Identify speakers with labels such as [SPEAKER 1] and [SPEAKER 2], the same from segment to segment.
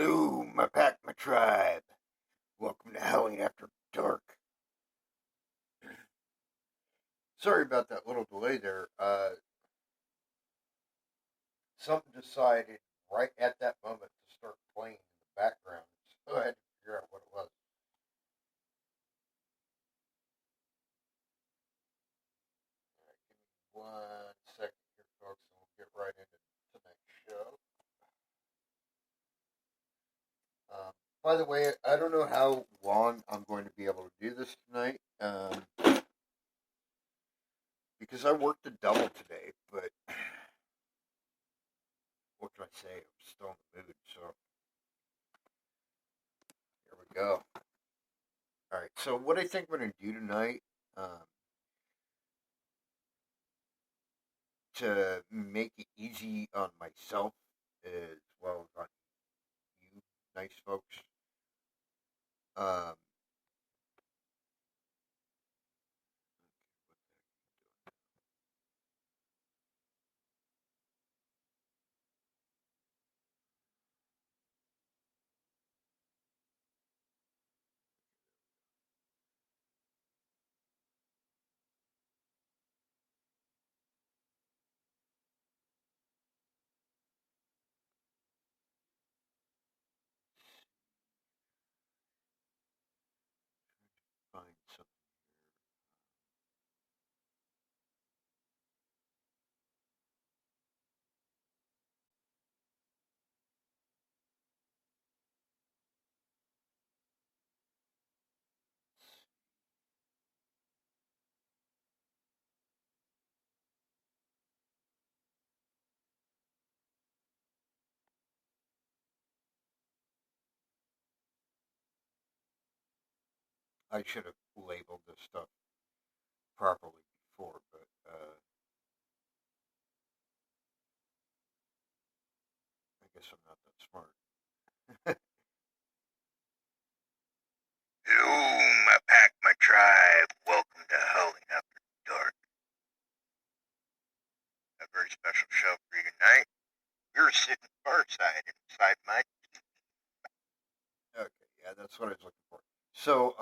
[SPEAKER 1] Hello, my pack, my tribe. Welcome to Howling After Dark. Sorry about that little delay there. Something decided right at that moment to start playing in the background, so I had to figure out what it was. All right, give me 1 second here, folks, and we'll get right into tonight's show. By the way, I don't know how long I'm going to be able to do this tonight, because I worked a double today, but what can I say? I'm still in the mood, so here we go. All right, so what I think I'm going to do tonight, to make it easy on myself as well as on you, nice folks, um, find something here. I should have labeled this stuff properly before, but I guess I'm not that smart. Hello, my pack, my tribe. Welcome to Howling After Dark. A very special show for you tonight. You're sitting farside inside my TV. Okay, yeah, that's what I was looking for. So,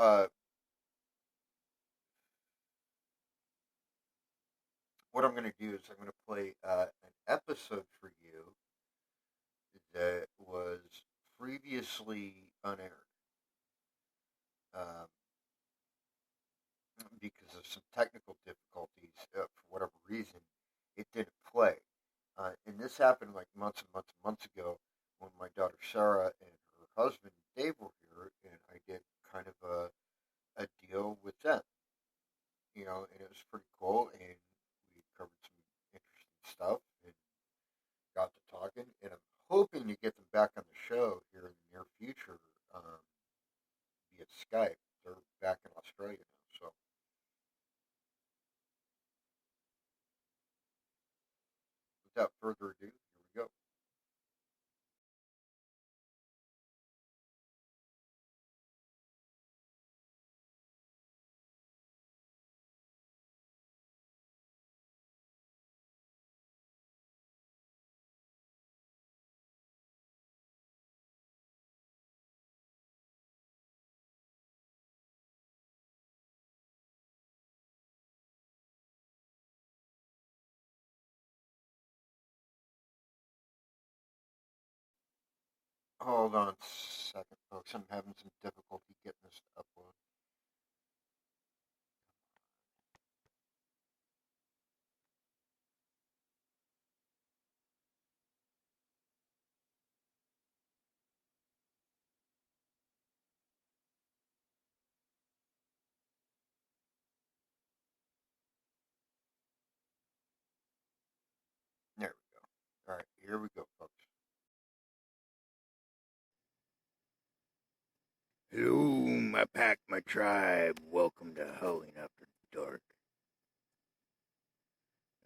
[SPEAKER 1] what I'm going to do is I'm going to play an episode for you that was previously unaired, um, because of some technical difficulties. For whatever reason, it didn't play. And this happened like months and months and months ago when my daughter Sarah and her husband Dave were here, and I did kind of a deal with them, and it was pretty cool. And we covered some interesting stuff and got to talking. And I'm hoping to get them back on the show here in the near future, via Skype. They're back in Australia now, so without further ado, here we go. Hold on a second, folks. I'm having some difficulty getting this to upload. There we go. All right, here we go, folks. Hello, my pack, my tribe. Welcome to Howling After Dark.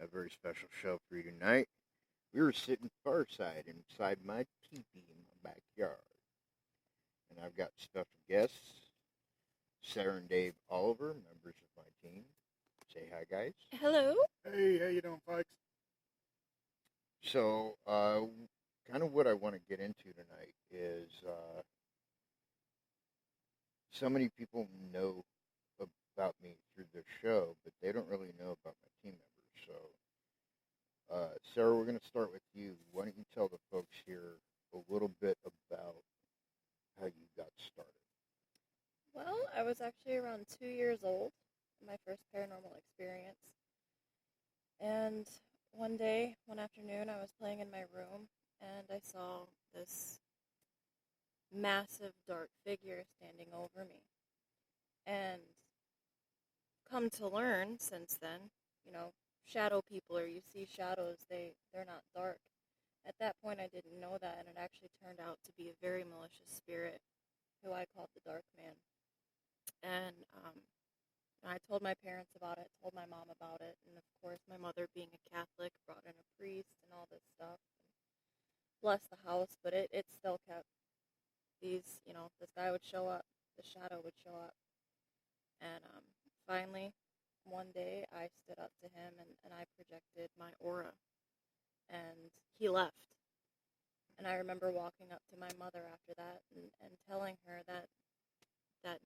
[SPEAKER 1] A very special show for you tonight. We were sitting farside inside my teepee in my backyard. And I've got special guests, Sarah and Dave Oliver, members of my team. Say hi, guys.
[SPEAKER 2] Hello.
[SPEAKER 3] Hey, how you doing, folks?
[SPEAKER 1] So, kind of what I want to get into tonight is so many people know about me through the show, but they don't really know about my team members. So, Sarah, we're going to start with you. Why don't you tell the folks here a little bit about how you got started?
[SPEAKER 2] Well, I was actually around 2 years old, my first paranormal experience. And one day, one afternoon, I was playing in my room and I saw this massive dark figure standing over me. And come to learn since then, shadow people, or you see shadows, they're not dark. At that point, I didn't know that, and it actually turned out to be a very malicious spirit who I called the Dark Man. And I told my parents about it, told my mom about it, and of course, my mother, being a Catholic, brought in a priest and all this stuff, and blessed the house. But it still kept this guy would show up, the shadow would show up, and finally, one day, I stood up to him and I projected my aura, and he left. And I remember walking up to my mother after that and telling her that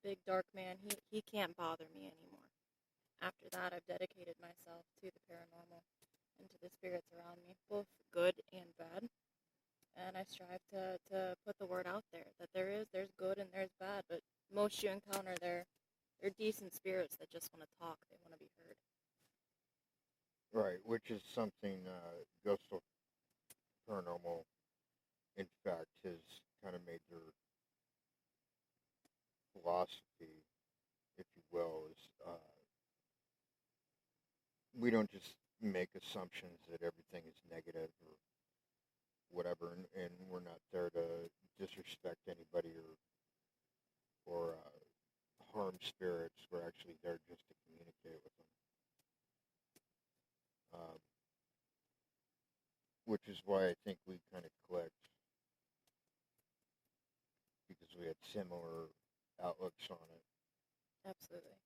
[SPEAKER 2] big dark man, he can't bother me anymore. After that, I've dedicated myself to the paranormal and to the spirits around me, both good and bad. And I strive to put the word out there that there's good and there's bad, but most you encounter, they're decent spirits that just want to talk. They want to be heard.
[SPEAKER 1] Right, which is something Ghost of Paranormal, in fact, has kind of made their philosophy, if you will, is we don't just make assumptions that everything is negative or whatever, and we're not there to disrespect anybody or harm spirits. We're actually there just to communicate with them. Which is why I think we kind of clicked, because we had similar outlooks on it.
[SPEAKER 2] Absolutely.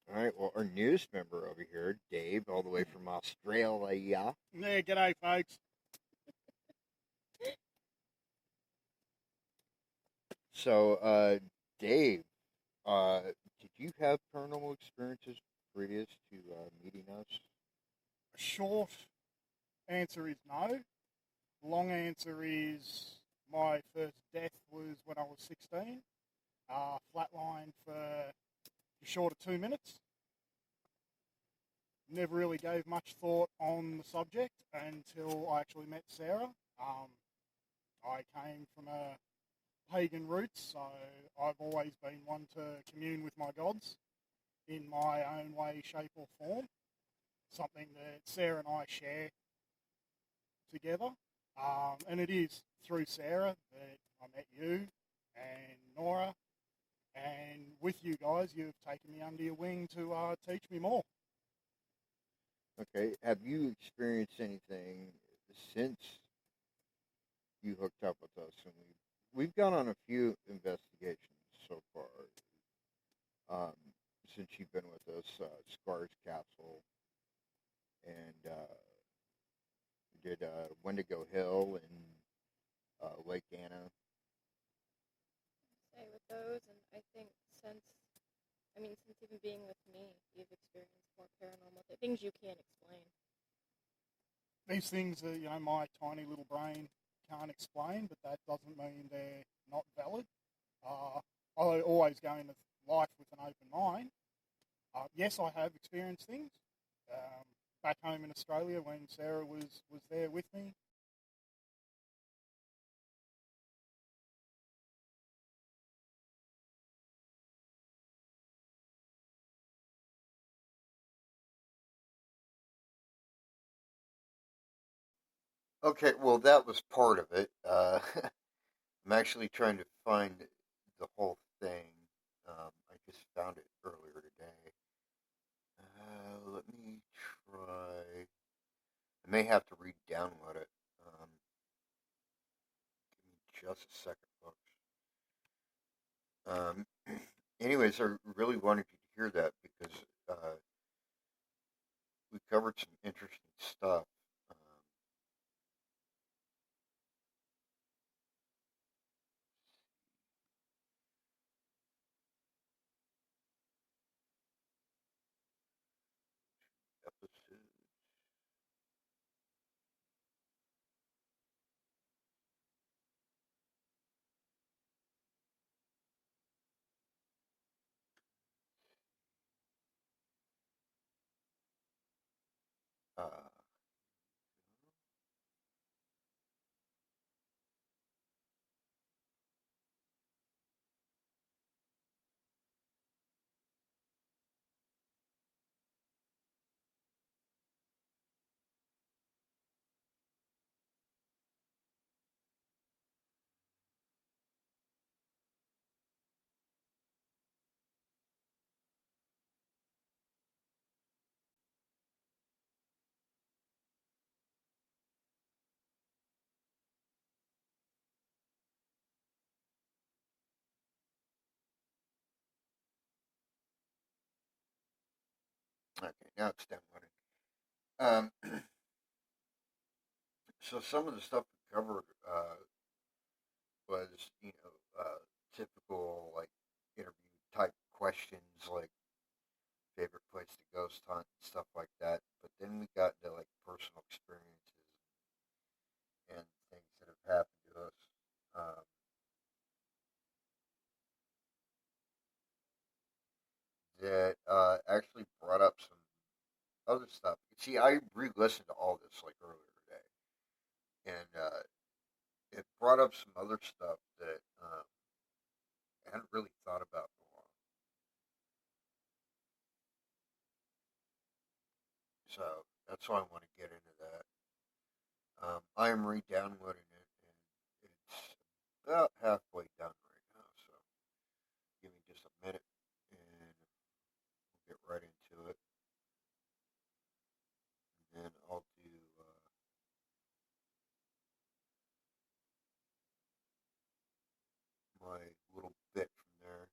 [SPEAKER 1] All right, well, our newest member over here, Dave, all the way from Australia.
[SPEAKER 3] Yeah, g'day, folks.
[SPEAKER 1] So, Dave, did you have paranormal experiences previous to meeting us?
[SPEAKER 3] Short answer is no. Long answer is my first death was when I was 16. Flatlined for just short of 2 minutes. Never really gave much thought on the subject until I actually met Sarah. I came from a pagan roots, so I've always been one to commune with my gods in my own way, shape or form. Something that Sarah and I share together. And it is through Sarah that I met you and Nora, and with you guys, you've taken me under your wing to teach me more.
[SPEAKER 1] Okay, have you experienced anything since you hooked up with us? And we've gone on a few investigations so far since you've been with us. Scars Castle, and we did Wendigo Hill and Lake Anna.
[SPEAKER 2] Say with those, and I think since even being with me, you've experienced more paranormal things you can't explain.
[SPEAKER 3] These things that, my tiny little brain can't explain, but that doesn't mean they're not valid. I always go into life with an open mind. Yes, I have experienced things. Back home in Australia when Sarah was there with me,
[SPEAKER 1] Okay, well, that was part of it. I'm actually trying to find the whole thing. I just found it earlier today. Let me try. I may have to re-download it. Give me just a second, folks. Anyways, I really wanted you to hear that because we covered some interesting stuff. Okay, now it's downloading. Um, so some of the stuff we covered was, typical like interview type questions, like favorite place to ghost hunt and stuff like that. But then we got into like personal experiences and things that have happened to us. Um, that actually brought up some other stuff. See, I re-listened to all this like earlier today, and it brought up some other stuff that I hadn't really thought about in a while. So that's why I want to get into that. I am re-downloading it, and it's about halfway done right now. So give me just a minute, and we'll get right into it. And then I'll do my little bit from there.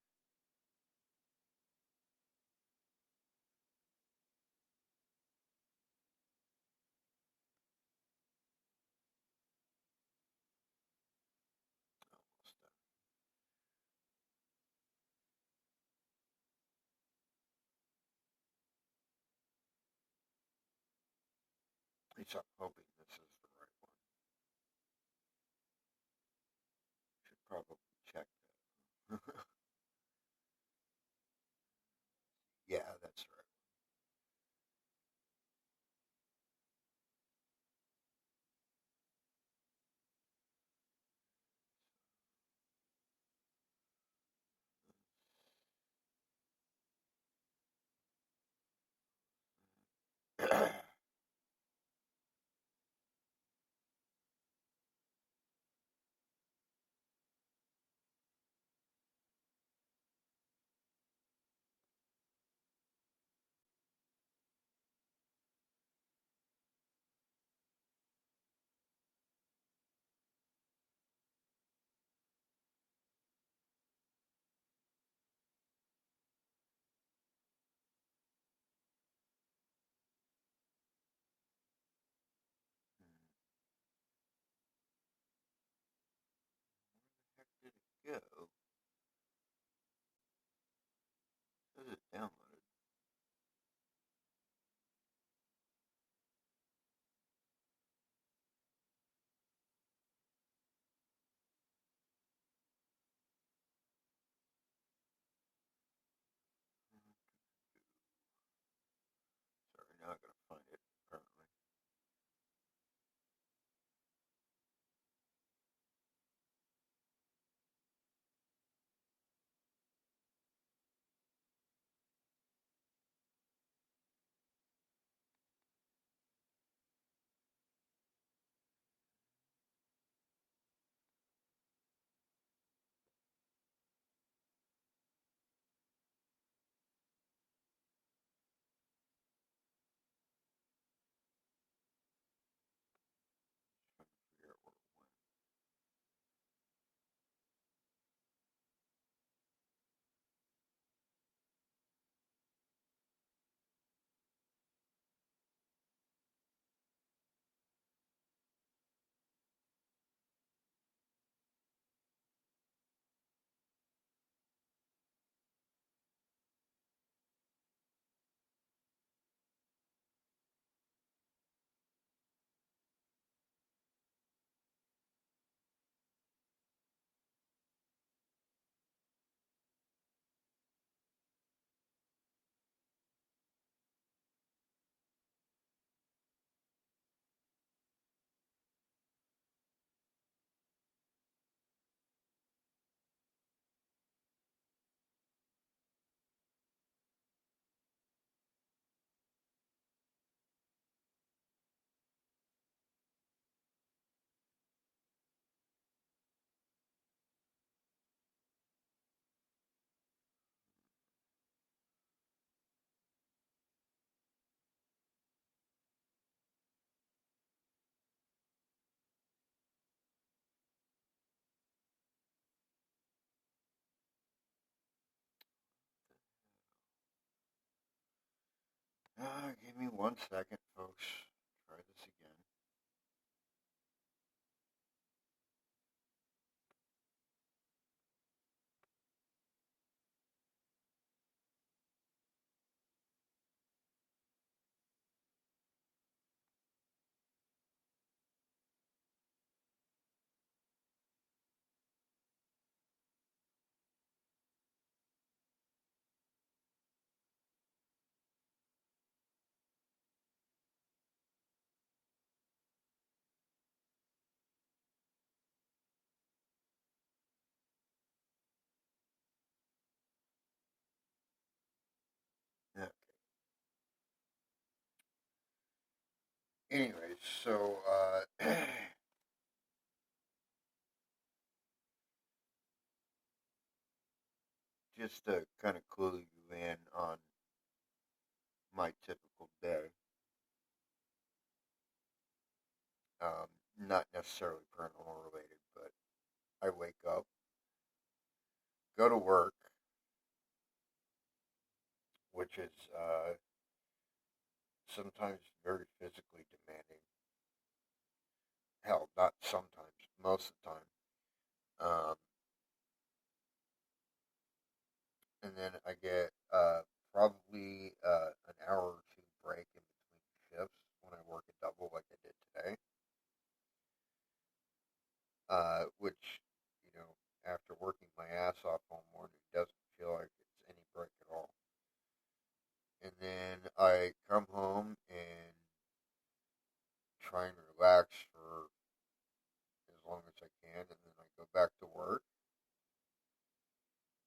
[SPEAKER 1] Almost done. At least I'm hoping this is the right one. Should probably check that. Yeah, that's right. Where the heck did it go? Says it downloaded. Sorry, now I gotta find it. Apparently. Give me 1 second, folks. Try this again. Okay. Anyways, so just to kind of clue you in on my typical day, not necessarily paranormal related, but I wake up, go to work, which is sometimes very physically demanding. Hell, not sometimes, most of the time. And then I get probably an hour or two break in between shifts when I work a double like I did today. Which, after working my ass off all morning, doesn't feel like it's any break at all. And then I come home and try and relax for as long as I can, and then I go back to work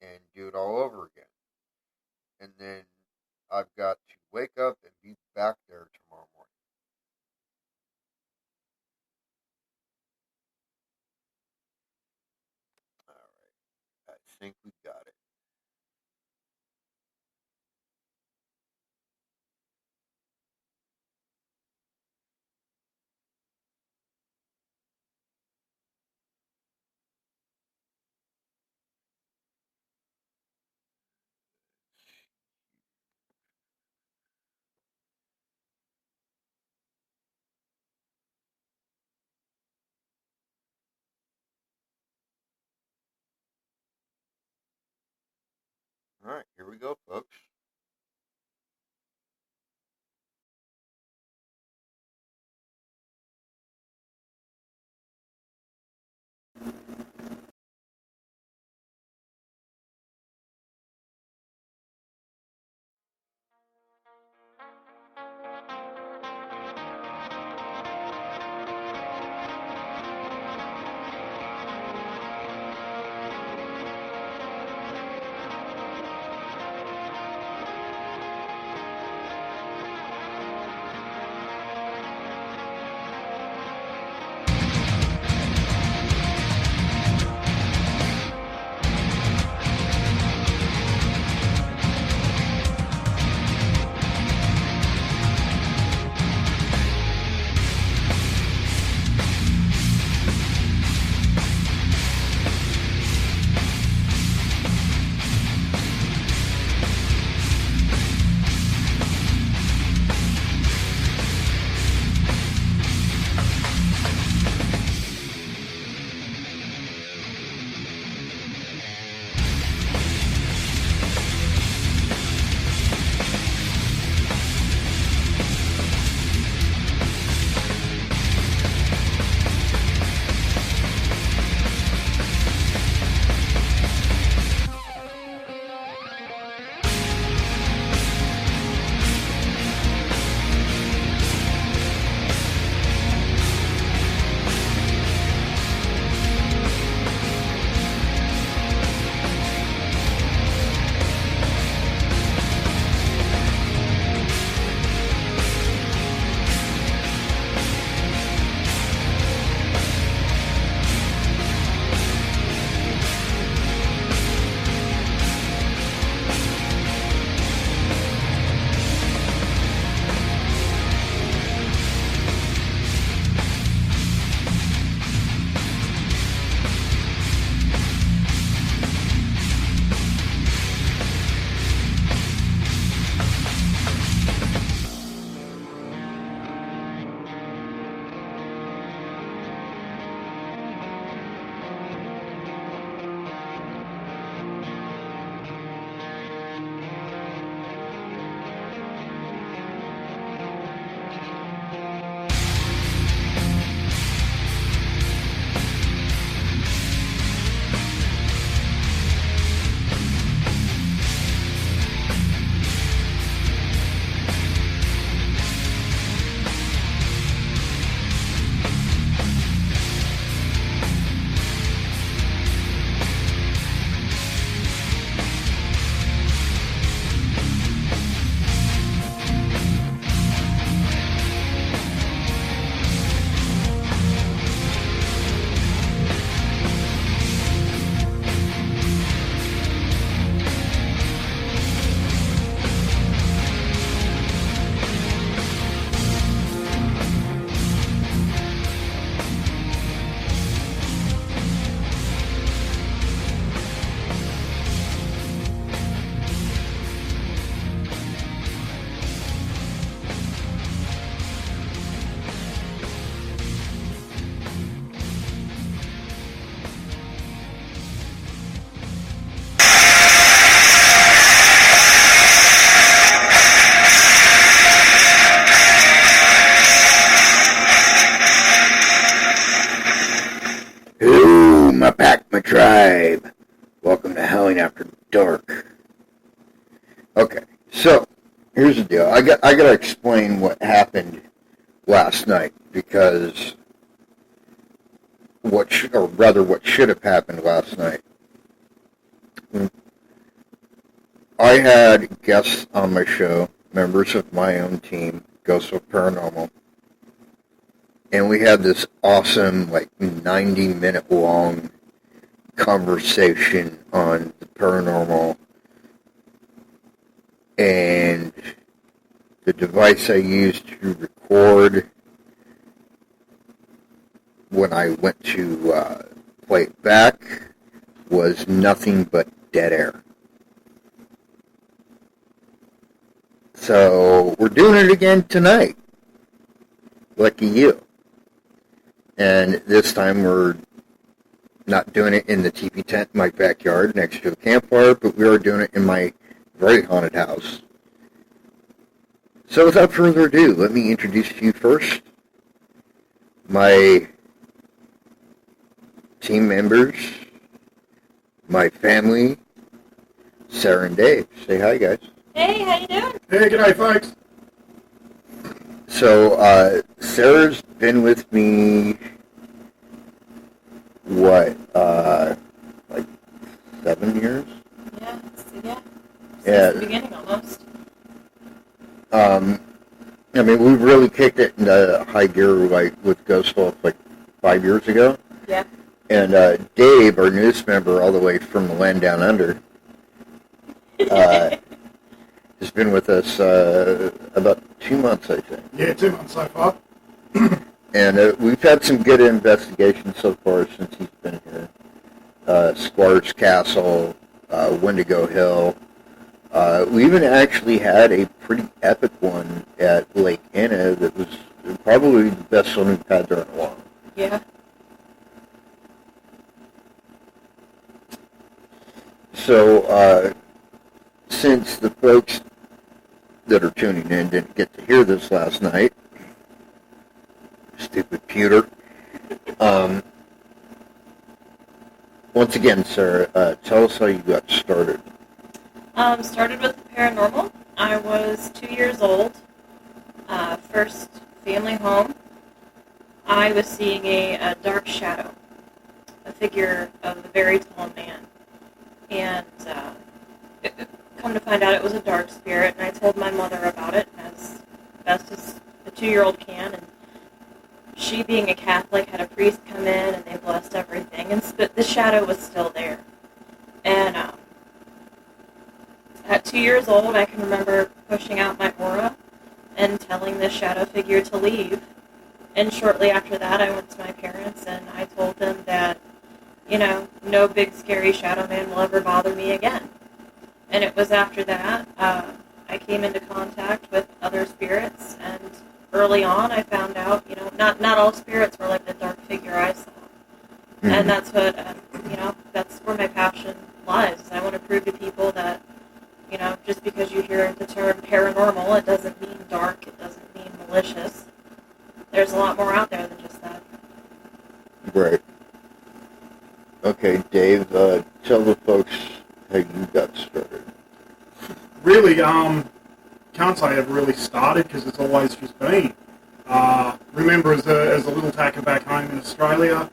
[SPEAKER 1] and do it all over again. And then I've got to wake up and be back there tomorrow morning. All right, I think we got it. All right, here we go, folks. dark. Okay, so here's the deal. I got to explain what happened last night, because what should have happened last night. I had guests on my show, members of my own team, Ghosts of Paranormal, and we had this awesome, 90-minute long conversation on the paranormal and the device I used to record when I went to play it back was nothing but dead air. So we're doing it again tonight. Lucky you. And this time we're not doing it in the teepee tent in my backyard next to a campfire, but we are doing it in my very haunted house. So without further ado, let me introduce to you first my team members, my family, Sarah and Dave. Say hi, guys.
[SPEAKER 2] Hey, how you doing?
[SPEAKER 3] Hey, g'day, folks.
[SPEAKER 1] So, Sarah's been with me, 7 years?
[SPEAKER 2] Yeah.
[SPEAKER 1] Yeah.
[SPEAKER 2] Since the beginning, almost.
[SPEAKER 1] We really kicked it into high gear, with Ghost Wolf, 5 years ago.
[SPEAKER 2] Yeah.
[SPEAKER 1] And, Dave, our newest member, all the way from the land down under, has been with us, about 2 months, I think.
[SPEAKER 3] Yeah, 2 months so far.
[SPEAKER 1] And we've had some good investigations so far since he's been here. Squires Castle, Wendigo Hill. We even actually had a pretty epic one at Lake Anna that was probably the best one we've had there in a while.
[SPEAKER 2] Yeah.
[SPEAKER 1] So, since the folks that are tuning in didn't get to hear this last night, stupid pewter. Once again, Sarah, tell us how you got started.
[SPEAKER 2] Started with the paranormal. I was 2 years old. First family home. I was seeing a dark shadow, a figure of a very tall man. And come to find out it was a dark spirit, and I told my mother about it as best as a 2-year-old can, and she, being a Catholic, had a priest come in, and they blessed everything, but the shadow was still there. And at 2 years old, I can remember pushing out my aura and telling this shadow figure to leave. And shortly after that, I went to my parents, and I told them that, no big scary shadow man will ever bother me again. And it was after that I came into contact with other spirits, and early on I found out, not all spirits were like the dark figure I saw. Mm-hmm. And that's what, that's where my passion lies. I want to prove to people that, just because you hear the term paranormal, it doesn't mean dark, it doesn't mean malicious. There's a lot more out there than just that.
[SPEAKER 1] Right. Okay, Dave, tell the folks how you got started.
[SPEAKER 3] Really, can't say I've really started because it's always just been. Remember as a little tacker back home in Australia,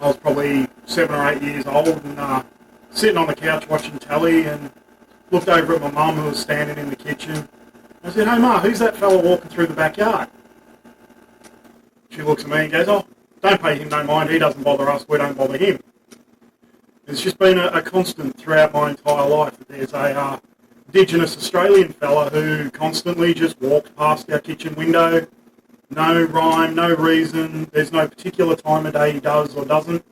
[SPEAKER 3] I was probably 7 or 8 years old and sitting on the couch watching telly and looked over at my mum who was standing in the kitchen. I said, "Hey Ma, who's that fella walking through the backyard?" She looks at me and goes, "Oh, don't pay him no mind, he doesn't bother us, we don't bother him." It's just been a constant throughout my entire life. There's a Indigenous Australian fella who constantly just walked past our kitchen window. No rhyme, no reason. There's no particular time of day he does or doesn't.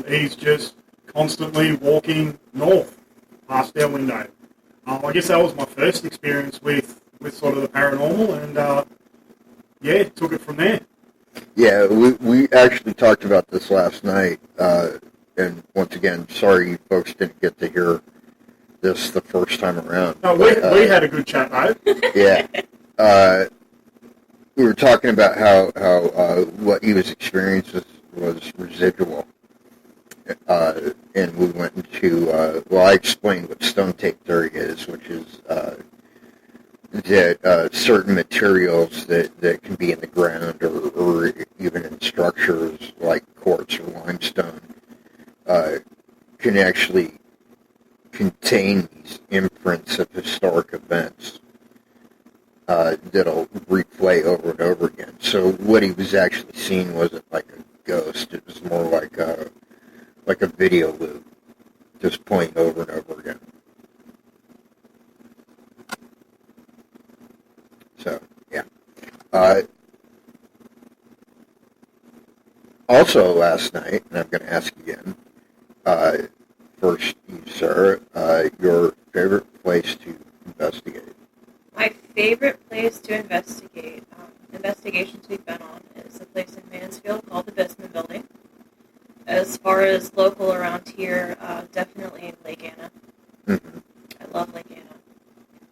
[SPEAKER 3] He's just constantly walking north past our window. I guess that was my first experience with sort of the paranormal, and took it from there.
[SPEAKER 1] Yeah, we actually talked about this last night, and once again, sorry you folks didn't get to hear this the first time around.
[SPEAKER 3] No, we had a good chat, though.
[SPEAKER 1] Yeah. We were talking about how what he was experiencing was residual. and we went into, I explained what stone tape theory is, which is that certain materials that can be in the ground or even in structures like quartz or limestone can actually contain these imprints of historic events that'll replay over and over again. So what he was actually seeing wasn't like a ghost; it was more like a video loop, just playing over and over again. So yeah. Also last night, and I'm going to ask again. First, you, sir, your favorite place to investigate?
[SPEAKER 2] My favorite place to investigate, investigations we've been on, is a place in Mansfield called the Bisman Building. As far as local around here, definitely Lake Anna.
[SPEAKER 1] Mm-hmm.
[SPEAKER 2] I love Lake Anna.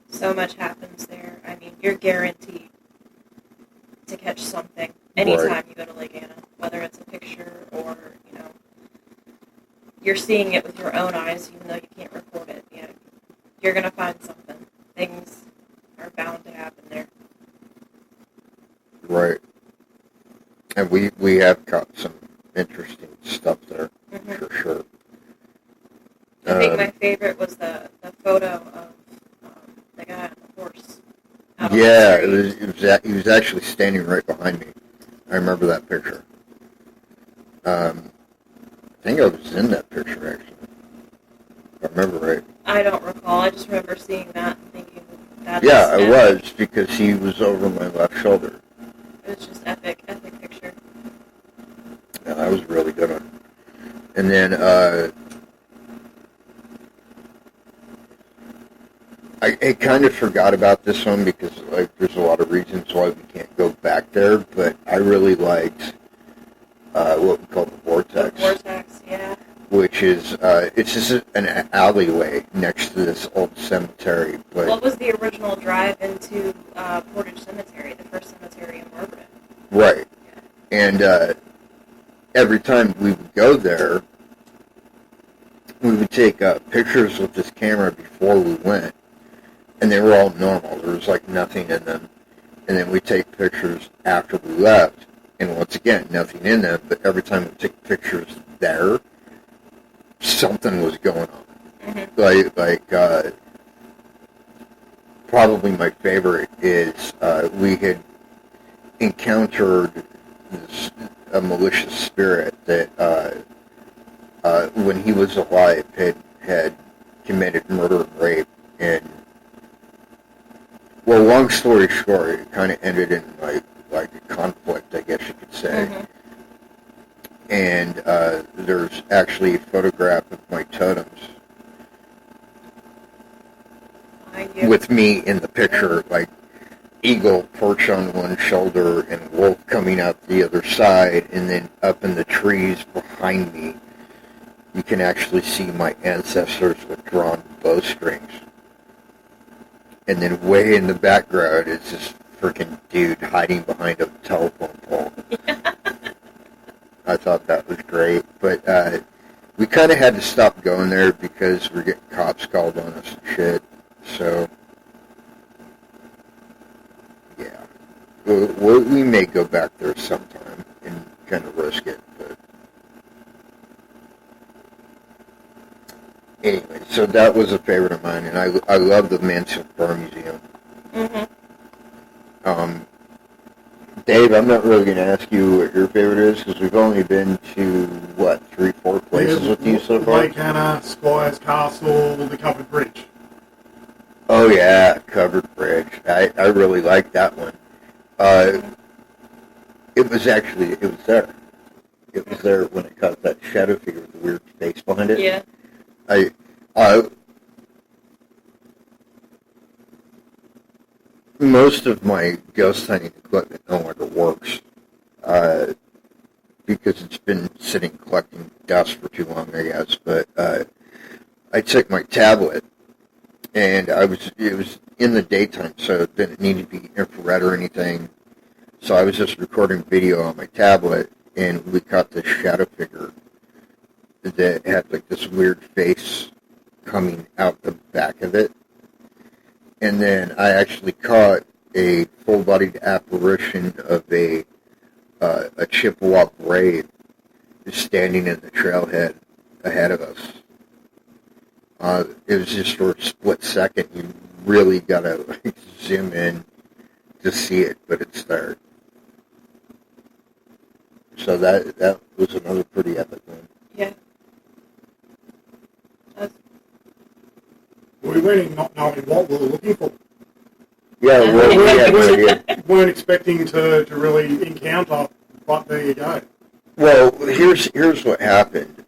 [SPEAKER 2] So much happens there. I mean, you're guaranteed to catch something anytime you go to Lake Anna, whether it's a picture or, you're seeing it with your own eyes, even though you can't record it. You're going to find something. Things are bound to happen there.
[SPEAKER 1] Right. And we have caught some interesting stuff there, for sure.
[SPEAKER 2] I think my favorite was the photo of the guy on the horse.
[SPEAKER 1] Yeah, he was actually standing right behind me. I remember that picture. I think I was in that picture, actually. If I remember right.
[SPEAKER 2] I don't recall. I just remember seeing that and thinking that's
[SPEAKER 1] Yeah, it was, because he was over my left shoulder.
[SPEAKER 2] It was just epic picture.
[SPEAKER 1] Yeah, that was a really good one. And then, I kind of forgot about this one because, there's a lot of reasons why we can't go back there, but I really liked what we call the Vortex.
[SPEAKER 2] The Vortex, yeah.
[SPEAKER 1] Which is, it's just an alleyway next to this old cemetery. But
[SPEAKER 2] what was the original drive into Portage Cemetery, the first cemetery in Margaret?
[SPEAKER 1] Right. Yeah. And every time we would go there, we would take pictures with this camera before we went, and they were all normal. There was, nothing in them. And then we'd take pictures after we left, and once again, nothing in them, but every time we took pictures there, something was going on. Mm-hmm. Probably my favorite is we had encountered a malicious spirit that when he was alive had committed murder and rape, and long story short, it kind of ended in like a conflict, I guess you could say. Mm-hmm. And there's actually a photograph of my totems with me in the picture, eagle perched on one shoulder and wolf coming out the other side, and then up in the trees behind me, you can actually see my ancestors with drawn bowstrings. And then way in the background is this freaking dude hiding behind a telephone pole. I thought that was great, but we kind of had to stop going there because we're getting cops called on us and shit. So, yeah, we may go back there sometime and kind of risk it. But anyway, so that was a favorite of mine, and I love the Mansfield Bar Museum. Mm-hmm. Dave, I'm not really going to ask you what your favorite is, because we've only been to, 3-4 places with you so far?
[SPEAKER 3] Lake Anna, Squires Castle, the Covered Bridge.
[SPEAKER 1] Oh, yeah, Covered Bridge. I really liked that one. It was there. It was there when it caught that shadow figure with the weird face behind it.
[SPEAKER 2] Yeah.
[SPEAKER 1] Most of my ghost hunting equipment no longer works because it's been sitting collecting dust for too long, I guess. But I took my tablet, and it was in the daytime, so it didn't need to be infrared or anything. So I was just recording video on my tablet, and we caught this shadow figure that had like this weird face coming out the back of it. And then I actually caught a full-bodied apparition of a Chippewa brave standing in the trailhead ahead of us. It was just for a split second. You really gotta like, zoom in to see it, but it's there. So that was another pretty epic one.
[SPEAKER 2] Yeah.
[SPEAKER 3] We went in not knowing what we were looking for.
[SPEAKER 1] Yeah, well, we had no idea.
[SPEAKER 3] Weren't expecting to really encounter, but there you go.
[SPEAKER 1] Well, here's what happened.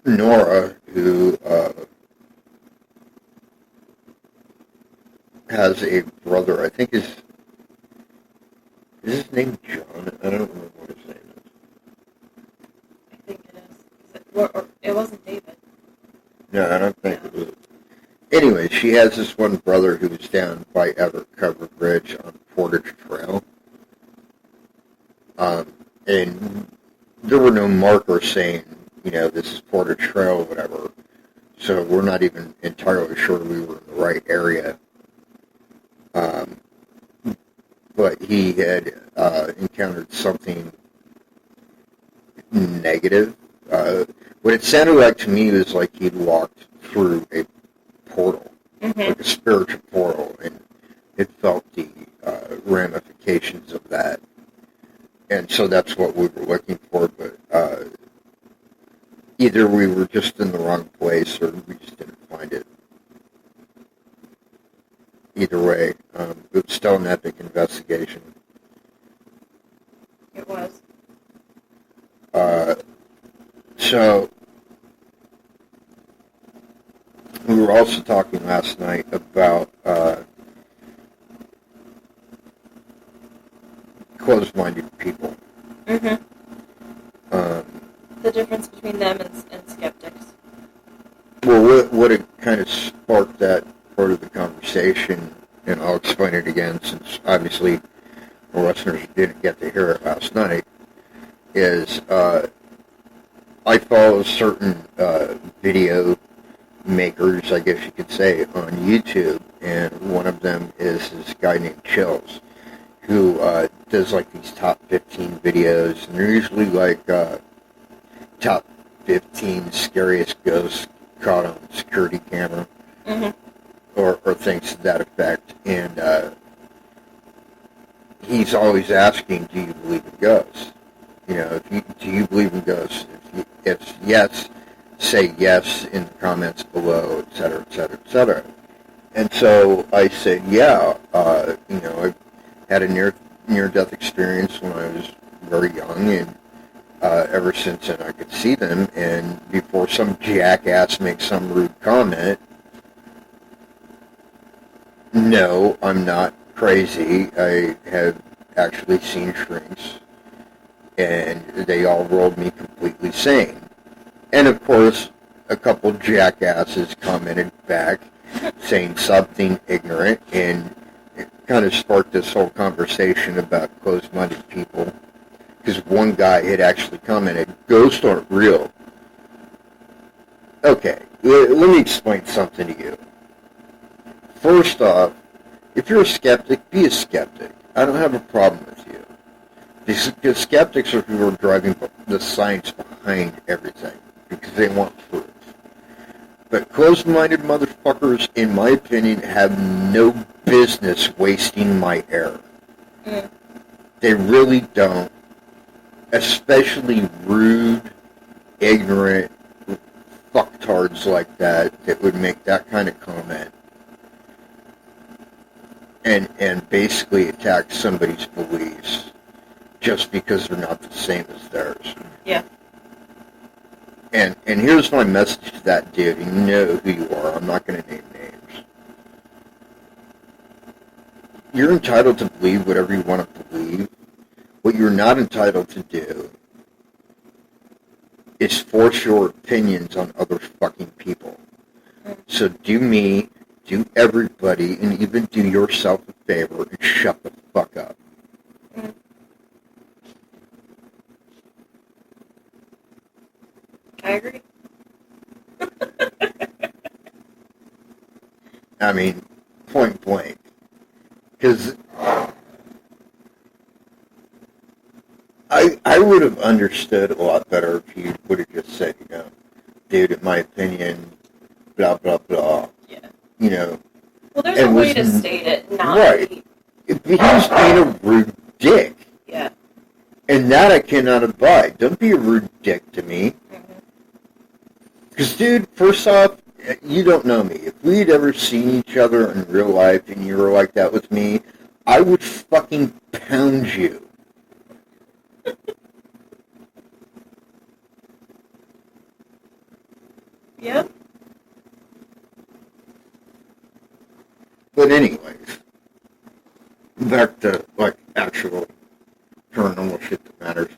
[SPEAKER 1] Nora, who has a brother, I think is his name John? I don't remember what his name is.
[SPEAKER 2] I think it is. Or it wasn't David.
[SPEAKER 1] No, I don't think it was. Anyway, she has this one brother who was down by Everett Covered Bridge on Portage Trail. And there were no markers saying, this is Portage Trail or whatever. So we're not even entirely sure we were in the right area. But he had encountered something negative. What it sounded like to me was like he'd walked through a portal, like a spiritual portal, and it felt the ramifications of that. And so that's what we were looking for, but either we were just in the wrong place or we just didn't find it. Either way, it was still an epic investigation.
[SPEAKER 2] It was.
[SPEAKER 1] So, we were also talking last night about closed-minded people.
[SPEAKER 2] The difference between them and skeptics.
[SPEAKER 1] Well, what had kind of sparked that part of the conversation, and I'll explain it again since obviously our listeners didn't get to hear it last night, is I follow certain video makers, I guess you could say, on YouTube, and one of them is this guy named Chills, who does like these top 15 videos, and they're usually like top 15 scariest ghosts caught on security camera, or things to that effect. And he's always asking, "Do you believe in ghosts? Do you believe in ghosts? If yes, say yes in the comments below, etc., etc., etc." And so I said, "Yeah, I had a near-death experience when I was very young, and ever since then I could see them, and before some jackass makes some rude comment, no, I'm not crazy. I have actually seen shrinks, and they all rolled me completely sane." And of course, a couple jackasses commented back saying something ignorant, and it kind of sparked this whole conversation about closed-minded people. Because one guy had actually commented, "Ghosts aren't real." Okay, let me explain something to you. First off, if you're a skeptic, be a skeptic. I don't have a problem with you. Because skeptics are who are driving the science behind everything. Because they want proof. But closed-minded motherfuckers, in my opinion, have no business wasting my air. They really don't. Especially rude, ignorant fucktards like that would make that kind of comment and basically attack somebody's beliefs just because they're not the same as theirs.
[SPEAKER 2] Yeah.
[SPEAKER 1] And here's my message to that dude. You know who you are. I'm not going to name names. You're entitled to believe whatever you want to believe. What you're not entitled to do is force your opinions on other fucking people. So do me, do everybody, and even do yourself a favor and shut the fuck up.
[SPEAKER 2] I agree.
[SPEAKER 1] I mean, point blank. Because I would have understood a lot better if he would have just said, dude, in my opinion, blah, blah, blah.
[SPEAKER 2] Yeah.
[SPEAKER 1] Well,
[SPEAKER 2] there's a way to state it, not
[SPEAKER 1] right. He was being a rude dick.
[SPEAKER 2] Yeah.
[SPEAKER 1] And that I cannot abide. Don't be a rude dick to me. Because, dude, first off, you don't know me. If we had ever seen each other in real life and you were like that with me, I would fucking pound you.
[SPEAKER 2] Yep.
[SPEAKER 1] But anyways, back to, actual paranormal shit that matters.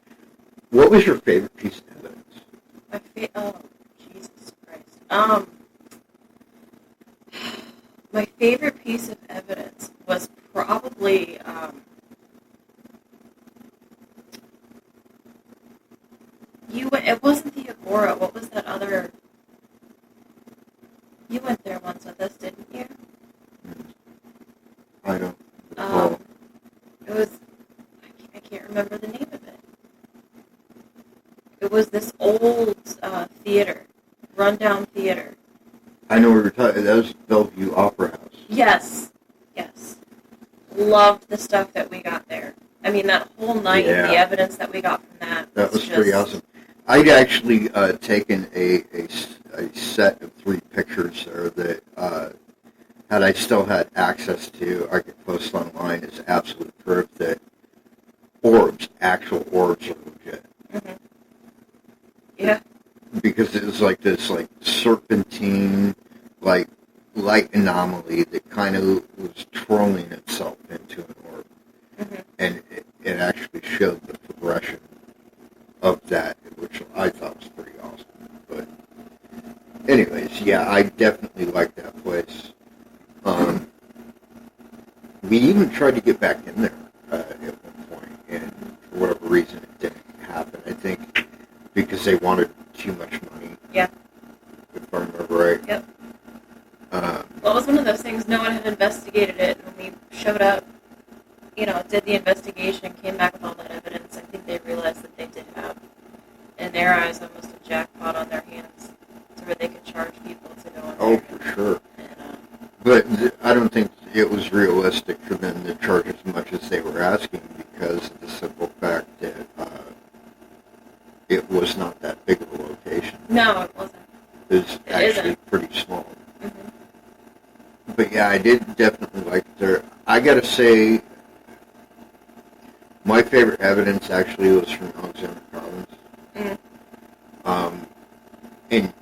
[SPEAKER 1] What was your favorite piece of evidence?
[SPEAKER 2] Oh, Jesus Christ. My favorite piece of evidence was probably, it wasn't the Agora. What was that other? You went there once with us, didn't you?
[SPEAKER 1] I don't.
[SPEAKER 2] It was, I can't remember the name of it. It was this old theater, rundown theater.
[SPEAKER 1] I know what you're talking. That was Bellevue Opera House.
[SPEAKER 2] Yes. Loved the stuff that we got there. I mean, that whole night, the evidence that we got from that.
[SPEAKER 1] That was pretty awesome. I'd actually taken a set of 3 pictures there that, had I still had access to, I could post online as absolute proof that actual orbs are legit.
[SPEAKER 2] Mm-hmm. Yeah.
[SPEAKER 1] Because it was like this, serpentine, light anomaly that kind of was trolling itself into an orb.
[SPEAKER 2] Mm-hmm.
[SPEAKER 1] And it actually showed the progression of that, which I thought was pretty awesome. But anyways, yeah, I definitely like that place. We even tried to get back in there at one point, and for whatever reason it didn't happen. I think because they wanted too much money.
[SPEAKER 2] Yeah.
[SPEAKER 1] If I remember right.
[SPEAKER 2] Yep. Well, it was one of those things, no one had investigated it, and when we showed up, did the investigation, came back with all that evidence. I think they realized that they did have, in their eyes, almost a jackpot on their hands to where they could charge people to go in there.
[SPEAKER 1] Oh, for sure. But I don't think it was realistic for them to charge as much as they were asking because of the simple fact that it was not that big of a location.
[SPEAKER 2] No, it wasn't.
[SPEAKER 1] It was actually pretty small.
[SPEAKER 2] Mm-hmm.
[SPEAKER 1] But yeah, I did definitely like it there. I gotta say, my favorite evidence actually was from Alexander Collins.
[SPEAKER 2] Mm-hmm.
[SPEAKER 1] And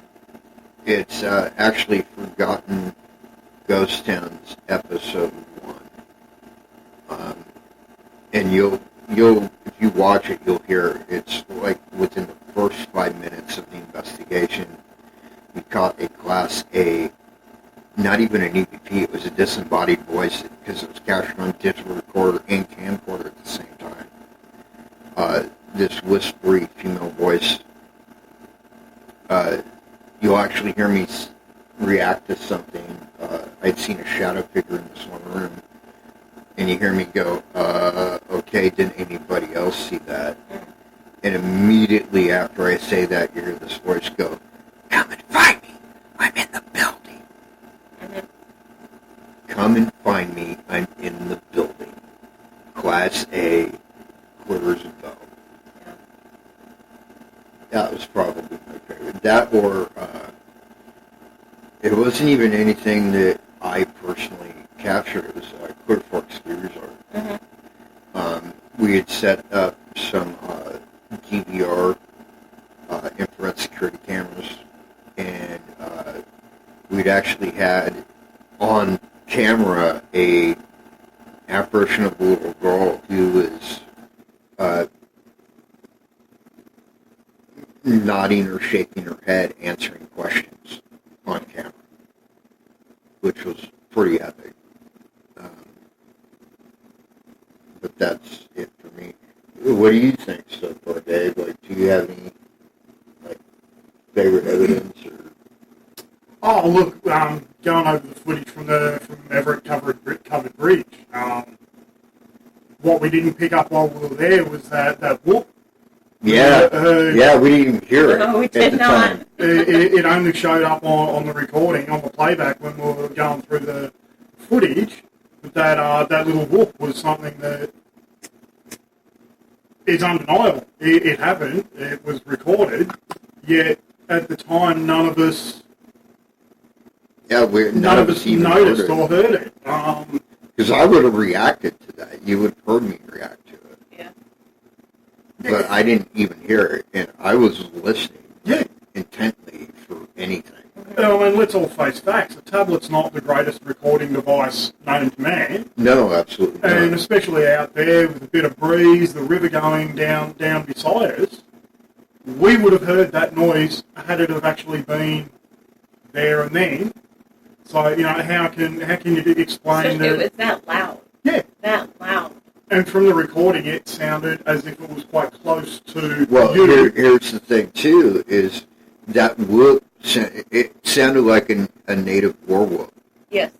[SPEAKER 1] it's actually Forgotten Ghost Town's episode 1. And you'll if you watch it, you'll hear it's like within the first 5 minutes of the investigation, we caught a Class A, not even an EVP, it was a disembodied voice because it was captured on digital recorder and camcorder at the same time. This whispery female voice, you'll actually hear me react to something. I'd seen a shadow figure in this one room, and you hear me go, okay, didn't anybody else see that? And immediately after I say that, you hear this voice go, come and find me, I'm in the building.
[SPEAKER 2] Mm-hmm.
[SPEAKER 1] Come and find me, I'm in the building. Class A, quarters above.
[SPEAKER 2] Yeah.
[SPEAKER 1] That was probably my favorite. That or, it wasn't even anything that I personally captured. It was Clear Fork Ski Resort.
[SPEAKER 2] Mm-hmm.
[SPEAKER 1] We had set up some DVR infrared security cameras, and we'd actually had on camera a apparition of a little girl who was nodding or shaking her head, answering questions on camera, which was pretty epic. But that's it for me. What do you think so far, Dave? Do you have any favorite evidence? Or?
[SPEAKER 3] Oh, look, going over the footage from Everett covered bridge. What we didn't pick up while we were there was that whoop.
[SPEAKER 1] Yeah, we didn't even hear it.
[SPEAKER 4] No, we
[SPEAKER 1] at
[SPEAKER 4] did
[SPEAKER 1] the
[SPEAKER 4] not.
[SPEAKER 1] time.
[SPEAKER 3] It only showed up on the recording, on the playback when we were going through the footage. But that little whoop was something that is undeniable. It happened. It was recorded. Yet at the time, none of us noticed or heard it.
[SPEAKER 1] Because I would have reacted to that. You would have heard me react to it.
[SPEAKER 4] Yeah.
[SPEAKER 1] But I didn't even hear it, and I was listening intently for anything.
[SPEAKER 3] And let's all face facts. A tablet's not the greatest recording device known to man.
[SPEAKER 1] No, absolutely not.
[SPEAKER 3] And especially out there with a bit of breeze, the river going down beside us, we would have heard that noise had it have actually been there and then. So, how can you explain
[SPEAKER 4] Especially
[SPEAKER 3] that?
[SPEAKER 4] it was that loud.
[SPEAKER 3] Yeah.
[SPEAKER 4] That loud.
[SPEAKER 3] And from the recording, it sounded as if it was quite close to
[SPEAKER 1] Well,
[SPEAKER 3] you.
[SPEAKER 1] here's the thing, too, is that whoop, it sounded like a native war whoop.
[SPEAKER 4] Yes.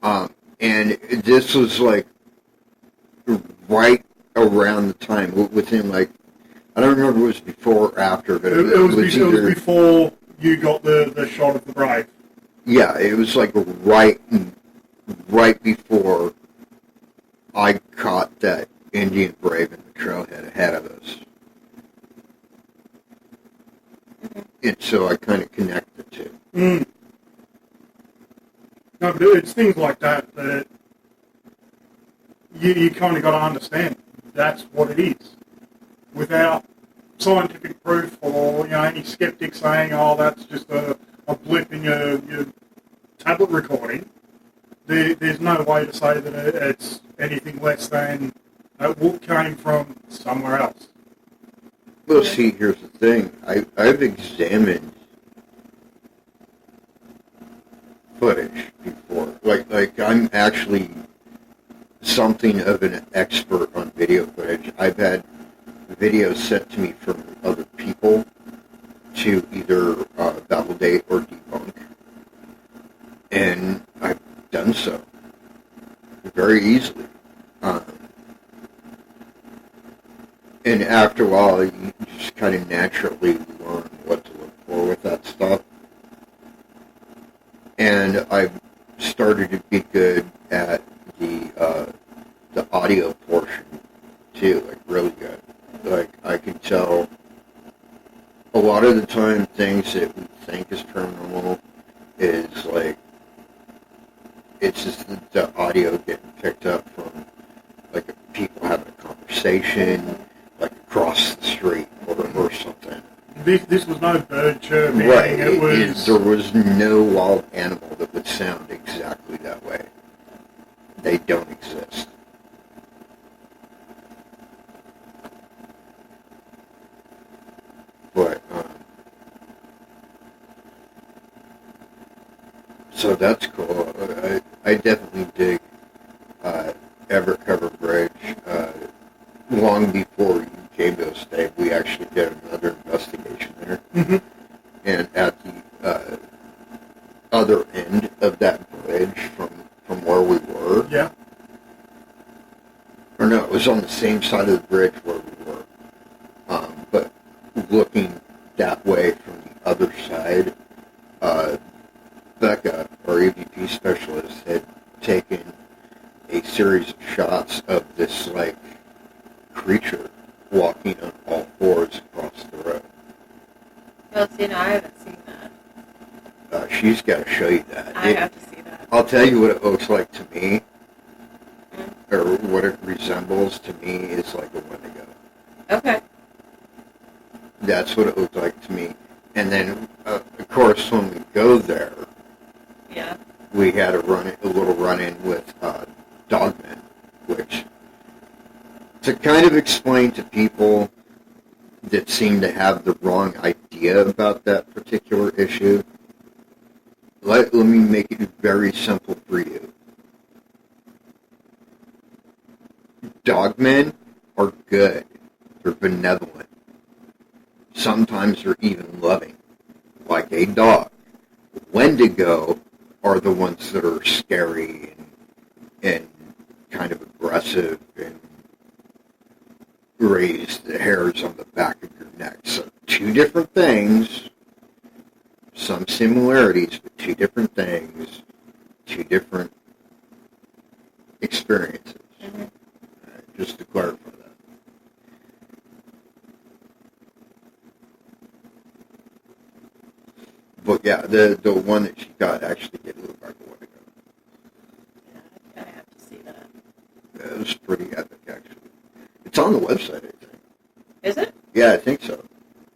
[SPEAKER 1] And this was, like, right around the time, within, like, I don't remember if it was before or after, but
[SPEAKER 3] It was before you got the shot of the Brave.
[SPEAKER 1] Yeah, it was, like, right before I caught that Indian Brave in the trailhead ahead of us.
[SPEAKER 4] Mm-hmm.
[SPEAKER 1] And so I kind of connect the two.
[SPEAKER 3] Mm. No, but it's things like that you kind of got to understand. That's what it is. Without scientific proof or any skeptic saying, "Oh, that's just a blip in your tablet recording," there's no way to say that it's anything less than what came from somewhere else.
[SPEAKER 1] Well, see, here's the thing. I've examined footage before. Like I'm actually something of an expert on video footage. I've had videos sent to me from other people to either validate or debunk. And I've done so very easily. And after a while, you just kind of naturally learn what to look for with that stuff. And I've started to be good at the audio portion too, like really good. Like I can tell a lot of the time things that we think is paranormal is like it's just the audio getting picked up from like people having a conversation like across the street or something.
[SPEAKER 3] This was no bird chirping.
[SPEAKER 1] Right.
[SPEAKER 3] There
[SPEAKER 1] was no wild animal that would sound exactly that way. They don't exist. But, so that's cool. I definitely dig Everett Covered Bridge. Long before you came to us, Dave, we actually did another investigation there.
[SPEAKER 3] Mm-hmm.
[SPEAKER 1] And at the other end of that bridge from where we were.
[SPEAKER 3] Yeah.
[SPEAKER 1] Or no, it was on the same side of the bridge where we were. But looking that way from the other side, Becca, our EVP specialist, had taken a series of shots of this, like, creature walking on all fours across the road.
[SPEAKER 4] Well, see, no, I haven't seen that.
[SPEAKER 1] She's got to show you that.
[SPEAKER 4] I have to see that.
[SPEAKER 1] I'll tell you what it looks like to me, or what it resembles to me is like a Wendigo.
[SPEAKER 4] Okay.
[SPEAKER 1] That's what it looked like to me. And then, of course, when we go there,
[SPEAKER 4] Yeah.
[SPEAKER 1] we had a little run-in with dogmen, which, to kind of explain to people that seem to have the wrong idea about that particular issue, let me make it very simple for you. Dogmen are good. They're benevolent. Sometimes they're even loving. like a dog. Wendigo are the ones that are scary and kind of aggressive and raise the hairs on the back of your neck. So two different things, some similarities, but two different things, two different experiences.
[SPEAKER 4] Mm-hmm.
[SPEAKER 1] Just to clarify that. But yeah, the one that she got actually did look like a Wendigo.
[SPEAKER 4] Yeah, I have to see that.
[SPEAKER 1] Yeah, it was pretty epic, actually. It's on the website, I think.
[SPEAKER 4] Is it?
[SPEAKER 1] Yeah, I think so. At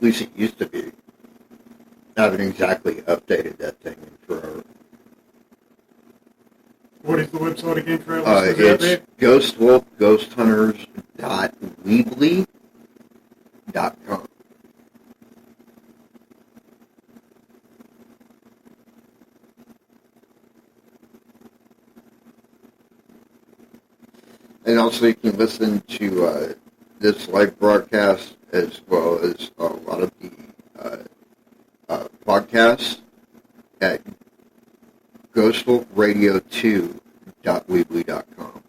[SPEAKER 1] least it used to be. I haven't exactly updated that thing in forever.
[SPEAKER 3] What is the website again for our listeners out there?
[SPEAKER 1] It's ghostwolfghosthunters.weebly.com. And also you can listen to this live broadcast as well as a lot of the podcasts at ghostwolfradio2.weebly.com.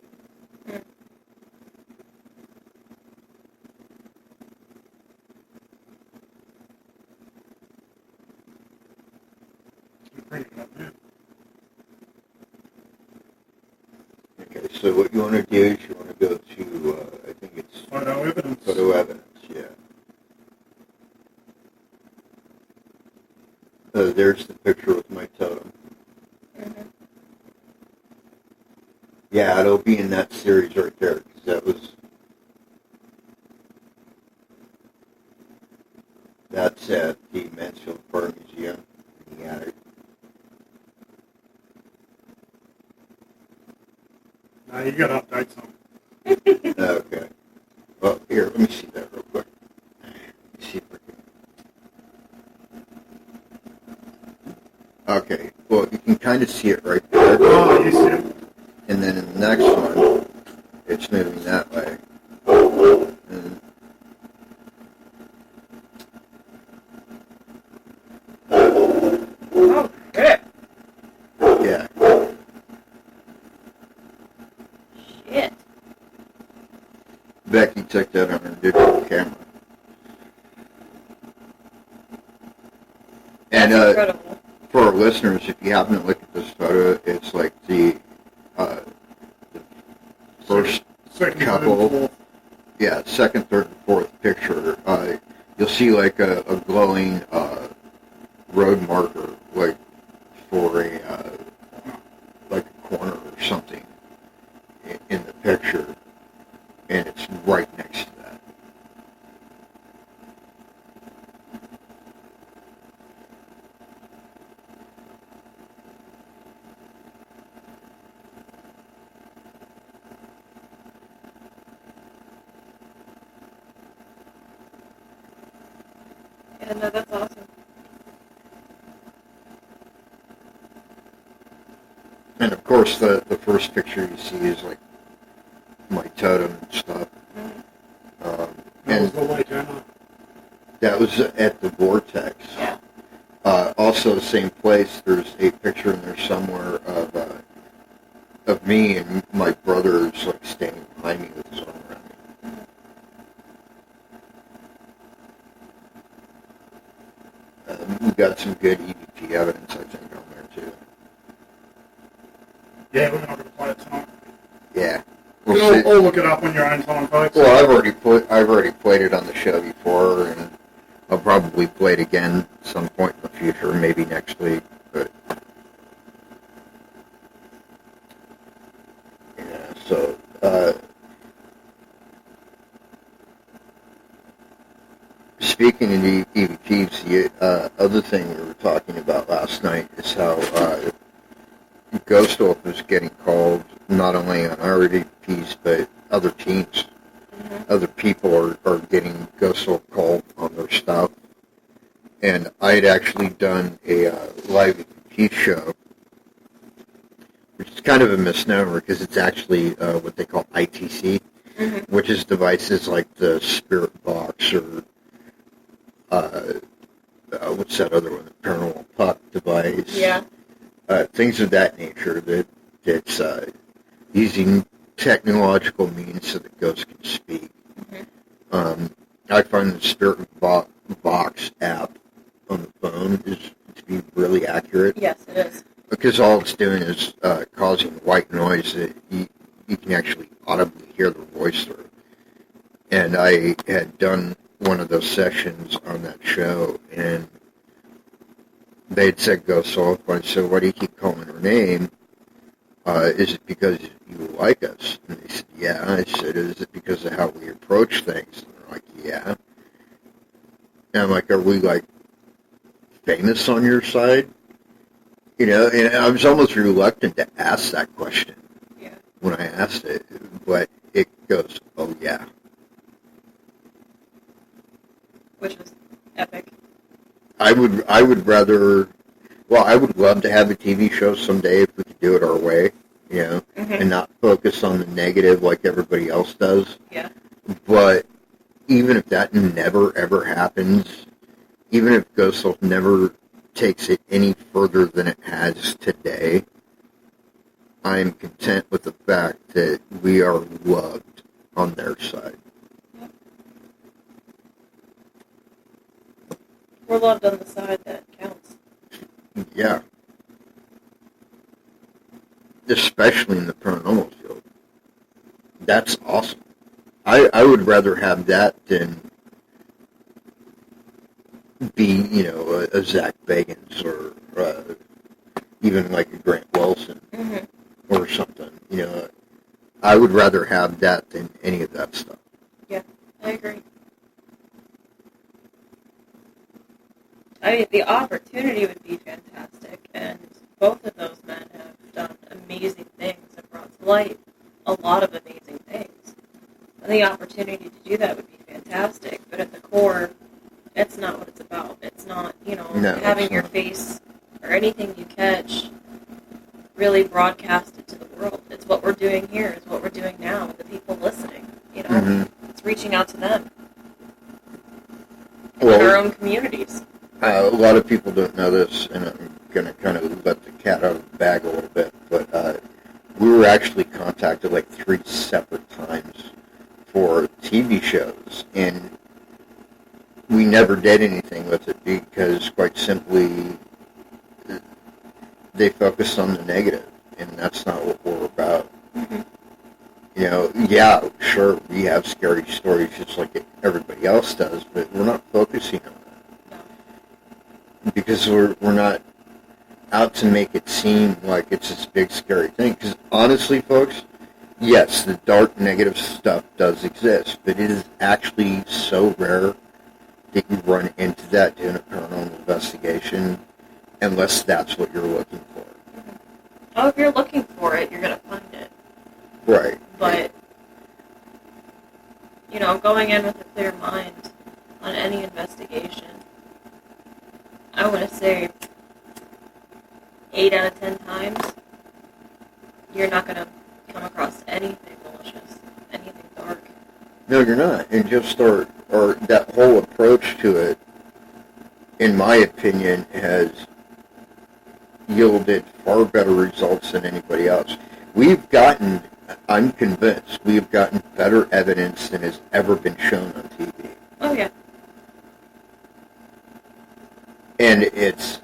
[SPEAKER 1] Okay, so what you want to do is you want to go to, I think it's
[SPEAKER 3] Photo evidence.
[SPEAKER 1] Photo evidence, yeah. There's the picture with my totem.
[SPEAKER 4] Mm-hmm.
[SPEAKER 1] Yeah, it'll be in that series right there, because that's at the Mansfield Park Museum in the attic.
[SPEAKER 3] No, you got to update something.
[SPEAKER 1] Okay. Well, here, let me see that real quick. Let me see if I can. Okay, well, you can kind of see it right there.
[SPEAKER 3] Oh, you see it.
[SPEAKER 1] And then in the next one, it's moving that way. And
[SPEAKER 4] Oh, shit.
[SPEAKER 1] yeah.
[SPEAKER 4] Shit.
[SPEAKER 1] Becky took that on her digital camera. And
[SPEAKER 4] That's incredible.
[SPEAKER 1] for our listeners, if you happen to look at this photo, it's like the first
[SPEAKER 3] Second,
[SPEAKER 1] couple.
[SPEAKER 3] third, fourth.
[SPEAKER 1] Yeah, second, third, and fourth picture. You'll see like a glowing road marker, like for a like a corner or something in the picture, and it's right next to that.
[SPEAKER 4] Yeah, no, that's awesome.
[SPEAKER 1] And of course, the first picture you see is like my totem and stuff.
[SPEAKER 4] Mm-hmm.
[SPEAKER 3] That was
[SPEAKER 1] And
[SPEAKER 3] the late Anna.
[SPEAKER 1] that was at the Vortex.
[SPEAKER 4] Yeah.
[SPEAKER 1] Also, same place. There's a picture in there somewhere of me and my brother's like standing behind me with his arm around me. We got some good EVP evidence, I think, on there too.
[SPEAKER 3] Yeah, we're not going to play it tonight.
[SPEAKER 1] Yeah,
[SPEAKER 3] You
[SPEAKER 1] we'll
[SPEAKER 3] can
[SPEAKER 1] see.
[SPEAKER 3] all look it up on your own time, folks.
[SPEAKER 1] Well, I've already played it on the show before, and I'll probably play it again at some point in the future, maybe next week. But yeah, so speaking of the EVPs, the other thing we were talking about last night is how Ghost Wolf is getting called not only on our EVPs but other teams.
[SPEAKER 4] Mm-hmm.
[SPEAKER 1] Other people are getting Ghost Wolf called on their stuff. And I had actually done a live EVP show, which is kind of a misnomer because it's actually what they call ITC,
[SPEAKER 4] Mm-hmm.
[SPEAKER 1] which is devices like the Spirit Box or what's that other one? The paranormal puck device.
[SPEAKER 4] Yeah.
[SPEAKER 1] Things of that nature that's using technological means so that ghosts can speak.
[SPEAKER 4] Mm-hmm.
[SPEAKER 1] I find the Spirit Box app on the phone is to be really accurate.
[SPEAKER 4] Yes, it is.
[SPEAKER 1] Because all it's doing is causing white noise that you can actually audibly hear the voice through. And I had done one of those sessions on that show, and they had said ghost off. I said, why do you keep calling her name? Is it because you like us? And they said, yeah. I said, is it because of how we approach things? And they're like, yeah. And I'm like, are we, like, famous on your side? You know, and I was almost reluctant to ask that question when I asked it, but it goes, oh, yeah.
[SPEAKER 4] Which was epic.
[SPEAKER 1] I would rather, well, I would love to have a TV show someday if we could do it our way, you know, and not focus on the negative like everybody else does.
[SPEAKER 4] Yeah.
[SPEAKER 1] But even if that never, ever happens, even if Ghost Wolf never takes it any further than it has today, I am content with the fact that we are loved on their side.
[SPEAKER 4] Yep. We're loved on the side that counts.
[SPEAKER 1] Yeah. Especially in the paranormal field. That's awesome. I would rather have that than be, you know, a Zach Bagans or even like a Grant Wilson or something. You know, I would rather have that than any of that stuff.
[SPEAKER 4] Yeah, I agree. I mean, the opportunity would be fantastic, and both of those men have done amazing things and brought to light a lot of amazing things. And the opportunity to do that would be fantastic, but at the core, it's not what it's about. It's not, you know, having your face or anything you catch really broadcasted to the world. It's what we're doing here. It's what we're doing now with the people listening. You know, it's reaching out to them in our own communities.
[SPEAKER 1] A lot of people don't know this, and I'm going to kind of let the cat out of the bag a little bit, but we were actually contacted like 3 separate times for TV shows, and we never did anything with it because, quite simply, they focused on the negative, and that's not what we're about. You know, yeah, sure, we have scary stories just like everybody else does, but we're not focusing on that. Because we're not out to make it seem like it's this big, scary thing. Because honestly, folks, yes, the dark, negative stuff does exist, but it is actually so rare that you run into that doing a paranormal investigation, unless that's what you're looking for.
[SPEAKER 4] Oh, if you're looking for it, you're going to find it.
[SPEAKER 1] Right.
[SPEAKER 4] But, you know, going in with a clear mind on any investigation, I want to say 8 out of 10 times, you're not going to come across anything malicious, anything dark.
[SPEAKER 1] No, you're not. And just or that whole approach to it, in my opinion, has yielded far better results than anybody else. I'm convinced, we've gotten better evidence than has ever been shown on TV.
[SPEAKER 4] Oh, yeah.
[SPEAKER 1] And it's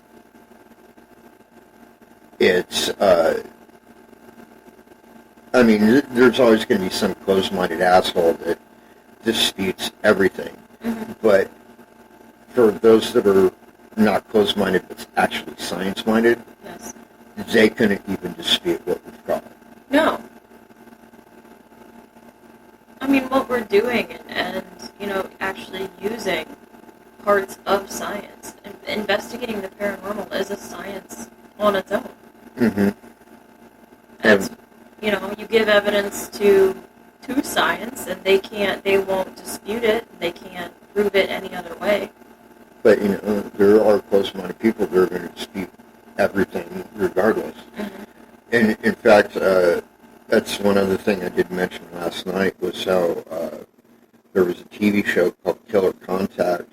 [SPEAKER 1] I mean, there's always going to be some closed-minded asshole that disputes everything. But for those that are not closed-minded, but actually science-minded,
[SPEAKER 4] Yes.
[SPEAKER 1] they couldn't even dispute what we've got.
[SPEAKER 4] No. I mean, what we're doing and you know, actually using parts of science. Investigating the paranormal is a science on its own. That's, you know, you give evidence to science, and they won't dispute it, they can't prove it any other way.
[SPEAKER 1] But, you know, there are close-minded people that are going to dispute everything regardless. And, in fact, that's one other thing I did mention last night was how there was a TV show called Killer Contact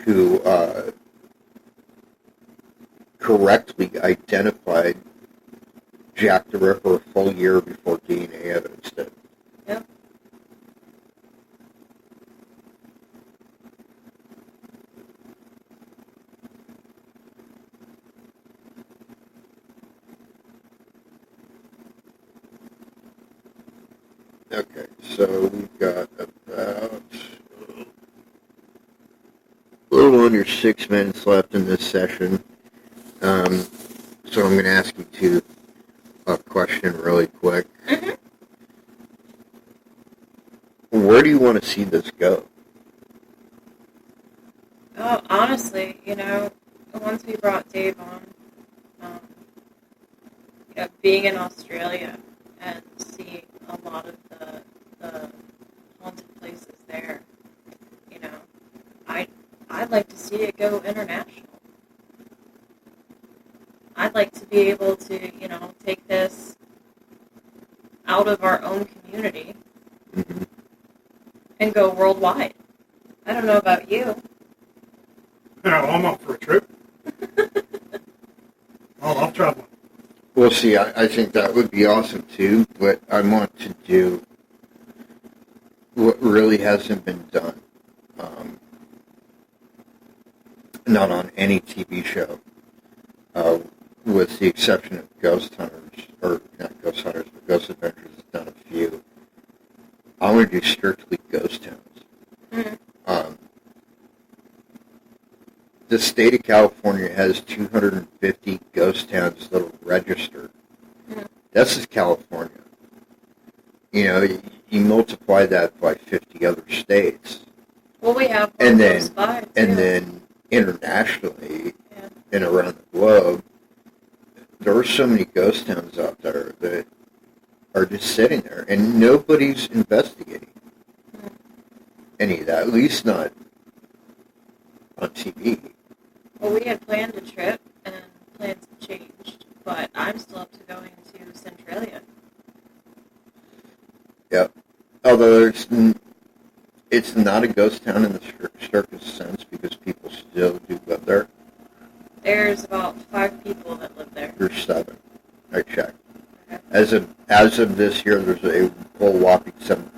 [SPEAKER 1] who correctly identified Jack the Ripper a full year before DNA evidence did.
[SPEAKER 4] Yep.
[SPEAKER 1] Okay, so we've got about a little under 6 minutes left in this session. So I'm going to ask you a question really quick.
[SPEAKER 4] Mm-hmm.
[SPEAKER 1] Where do you want to see this go?
[SPEAKER 4] Oh, honestly, once we brought Dave on, being in Australia and seeing a lot of the haunted places there, I'd like to see it go international. I'd like to be able to, take this out of our own community and go worldwide. I don't know about you.
[SPEAKER 3] No, I'm up for a trip. I love traveling.
[SPEAKER 1] Well, see, I think that would be awesome too, but I want to do what really hasn't been done. Not on any TV show, with the exception of Ghost Hunters, or not Ghost Hunters, but Ghost Adventures has done a few. I want to do strictly ghost towns.
[SPEAKER 4] Mm-hmm.
[SPEAKER 1] The state of California has 250 ghost towns that are registered.
[SPEAKER 4] Mm-hmm.
[SPEAKER 1] That's just California. You multiply that by 50 other states.
[SPEAKER 4] Well, we have
[SPEAKER 1] And
[SPEAKER 4] close by, too.
[SPEAKER 1] And then internationally
[SPEAKER 4] Yeah.
[SPEAKER 1] and around the globe, there are so many ghost towns out there that are just sitting there, and nobody's investigating any of that, at least not on TV.
[SPEAKER 4] Well, we had planned a trip, and plans have changed, but I'm still up to going to Centralia.
[SPEAKER 1] Yep. Although it's not a ghost town in the strictest sense because people still do live there.
[SPEAKER 4] There's about 5 people that live there.
[SPEAKER 1] There's 7. I checked.
[SPEAKER 4] Okay.
[SPEAKER 1] As of this year, there's a whole whopping 7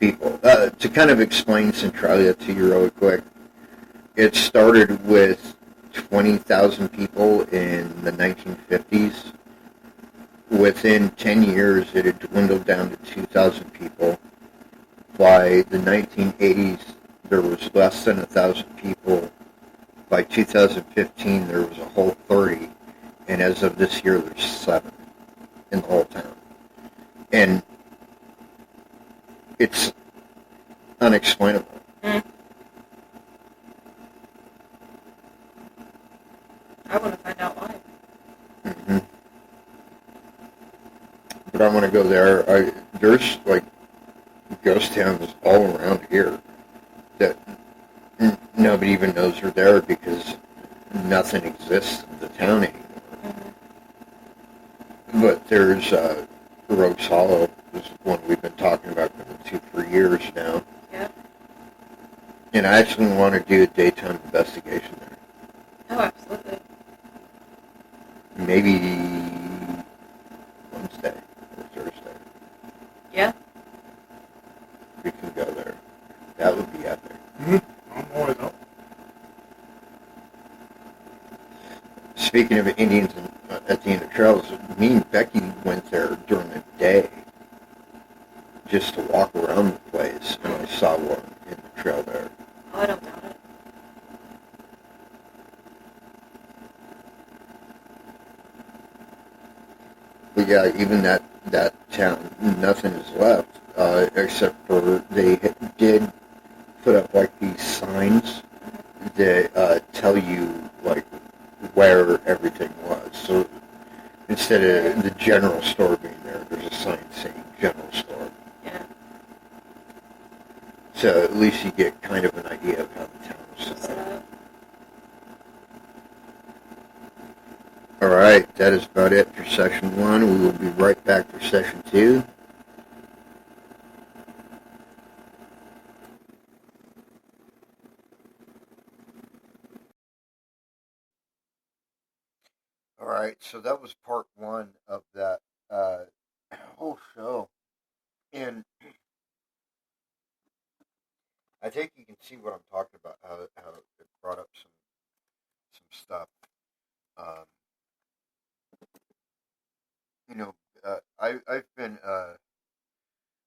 [SPEAKER 1] people. To kind of explain Centralia to you really quick, it started with 20,000 people in the 1950s. Within 10 years, it had dwindled down to 2,000 people. By the 1980s, there was less than 1,000 people. By 2015, there was a whole 30. And as of this year, there's 7 in the whole town. And it's unexplainable.
[SPEAKER 4] Mm. I want to find out why.
[SPEAKER 1] Mm-hmm. But I want to go there. There's like ghost towns all around here that nobody even knows are there because nothing exists in the town anymore.
[SPEAKER 4] Mm-hmm.
[SPEAKER 1] But there's Rogues Hollow, is one we've been talking about for years now.
[SPEAKER 4] Yeah.
[SPEAKER 1] And I actually want to do a daytime investigation there.
[SPEAKER 4] Oh, absolutely.
[SPEAKER 1] Maybe Wednesday or Thursday.
[SPEAKER 4] Yeah.
[SPEAKER 1] We can go there. That would be epic.
[SPEAKER 3] I'm always up.
[SPEAKER 1] Speaking of Indians at the end of trails, me and Becky went there during the day just to walk around the place, and I saw one in the trail there.
[SPEAKER 4] Oh, I don't doubt it.
[SPEAKER 1] But yeah, even that town, nothing is left, except for they did put up like these signs that tell you like where everything was. So instead of the general store being there, there's a sign saying general store.
[SPEAKER 4] Yeah.
[SPEAKER 1] So at least you get kind of an idea of how the town is set up. All right, that is about it for session 1. We will be right back for session 2. All right, so that was part one of that uh, whole show, and I think you can see what I'm talking about. How it brought up some stuff. Um, you know, I've been well,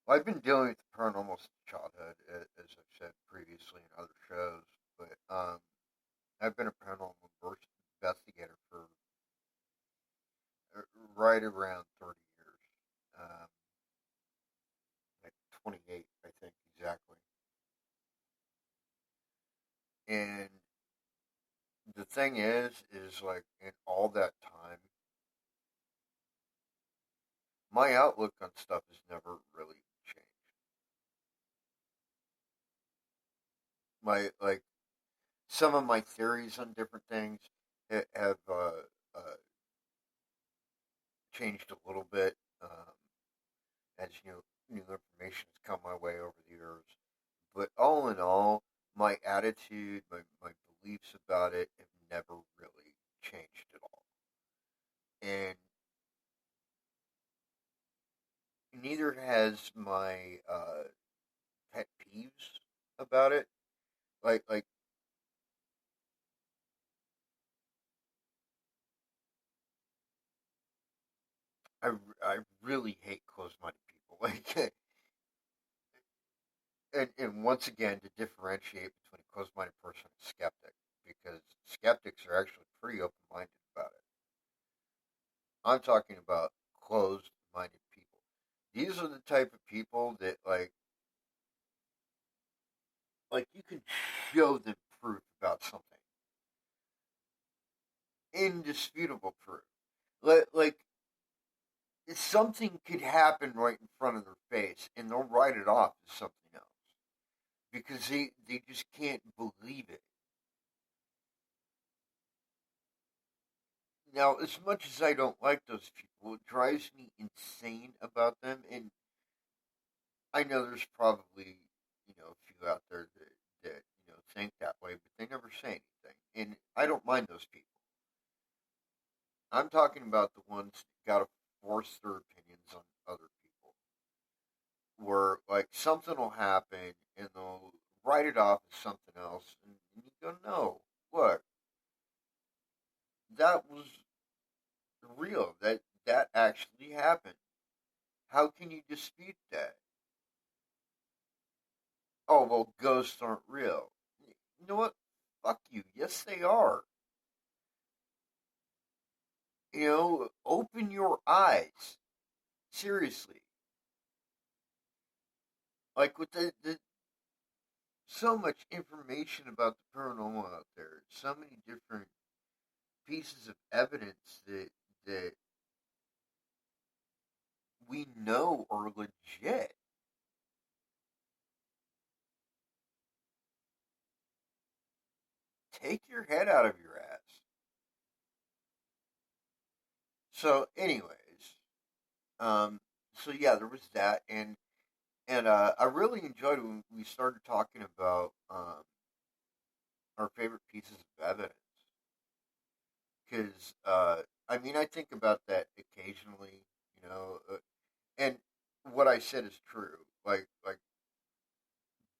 [SPEAKER 1] I've been dealing with the paranormal since childhood, as I've said previously in other shows. But I've been a paranormal investigator for uh, right around 30 years, um, like 28, I think exactly. And the thing is like in all that time, my outlook on stuff has never really changed. My like some of my theories on different things have changed a little bit as new information has come my way over the years. But all in all, my attitude, my beliefs about it have never really changed at all. And neither has my pet peeves about it. Like I really hate closed-minded people. Like, and once again, to differentiate between a closed-minded person and a skeptic, because skeptics are actually pretty open-minded about it. I'm talking about closed-minded people. These are the type of people that like you can show them proof about something, indisputable proof. Like something could happen right in front of their face, and they'll write it off as something else because they just can't believe it. Now, as much as I don't like those people, it drives me insane about them. And I know there's probably a few out there that think that way, but they never say anything. And I don't mind those people. I'm talking about the ones that gotta force their opinions on other people. Where like something will happen and they'll write it off as something else, and you go, no, look, that was real. That actually happened. How can you dispute that? Oh, well, ghosts aren't real. You know what? Fuck you. Yes, they are. Open your eyes. Seriously. Like, with so much information about the paranormal out there, so many different pieces of evidence that we know are legit. Take your head out of your ass. So, anyways, um, so yeah, there was that, and I really enjoyed when we started talking about our favorite pieces of evidence because I mean I think about that occasionally, and what I said is true. Like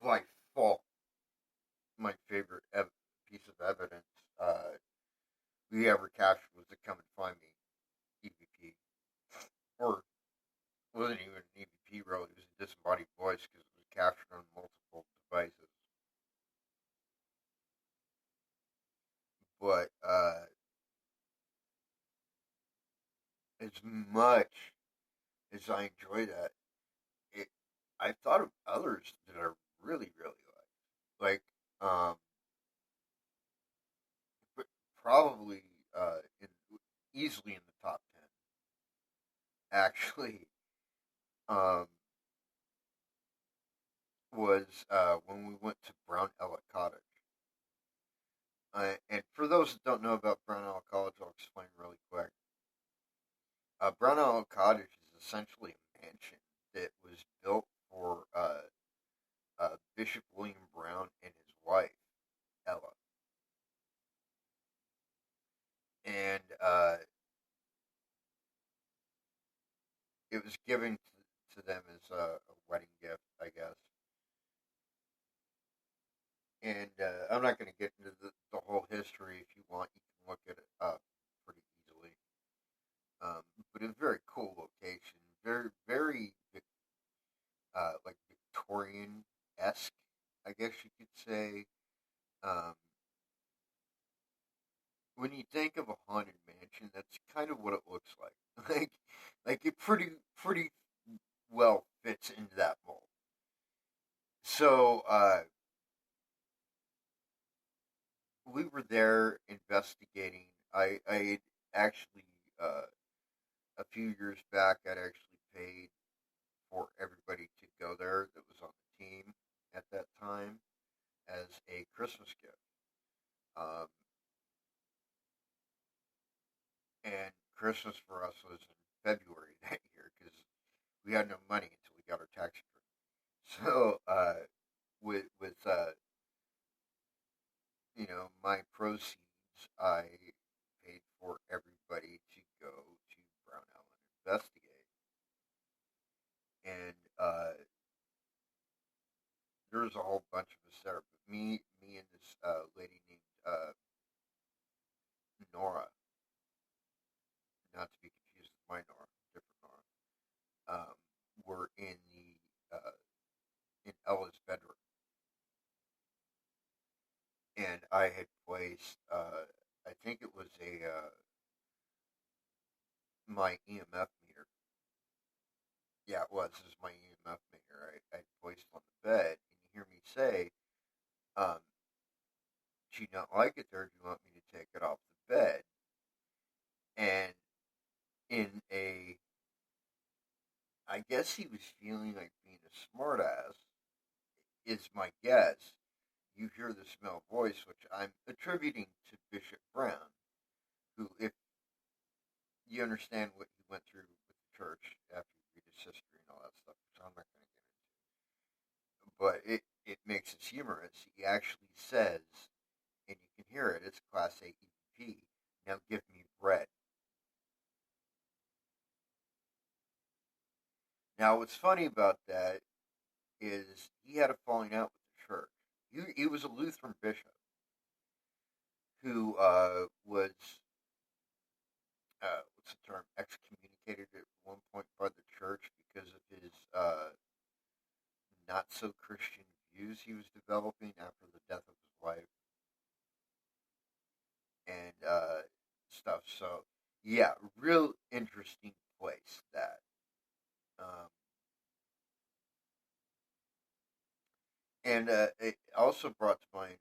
[SPEAKER 1] by fault, my favorite piece of evidence we ever captured was the "Come and Find Me" EVP, or wasn't even an EVP really. It was a disembodied voice because it was captured on multiple devices. But as much as I enjoy that, it I've thought of others that I really like. But probably easily in the top 10. Actually, um, was when we went to Brownella Cottage. And for those that don't know about Brownella College, I'll explain really quick. Brownella Cottage is essentially a mansion that was built for Bishop William Brown and his wife, Ella. And it was given to them as a wedding gift, I guess. And I'm not going to get into the whole history. If you want, you can look it up pretty easily. But it's a very cool location, very very like Victorian esque, I guess you could say. Um, when you think of a haunted mansion, that's kind of what it looks like. Like it pretty well fits into that mold. So we were there investigating. I had actually a few years back, I'd actually paid for everybody to go there that was on the team at that time as a Christmas gift. Um, and Christmas for us was in February that year because we had no money until we got our tax return. So with my proceeds, I paid for everybody to go to Brownell and investigate. And there was a whole bunch of us there, but me and this lady named Nora, not to be confused with my Nora, different Nora, were in Ella's bedroom, and I had placed, I think it was a my EMF meter. Yeah, it was. This is my EMF meter. I placed on the bed, and you hear me say, um, "Do you not like it there? Do you want me to take it off the bed?" And in a, I guess he was feeling like being a smartass, is my guess. You hear this male voice, which I'm attributing to Bishop Brown, who, if you understand what he went through with the church after you read his history and all that stuff, which I'm not going to get into, but it makes it humorous. He actually says, and you can hear it, it's Class A EVP, now give me bread. Now, what's funny about that is he had a falling out with the church. He was a Lutheran bishop who was what's the term, excommunicated at one point by the church because of his not so Christian views he was developing after the death of his wife and stuff. So yeah, real interesting place that. Um, and it also brought to mind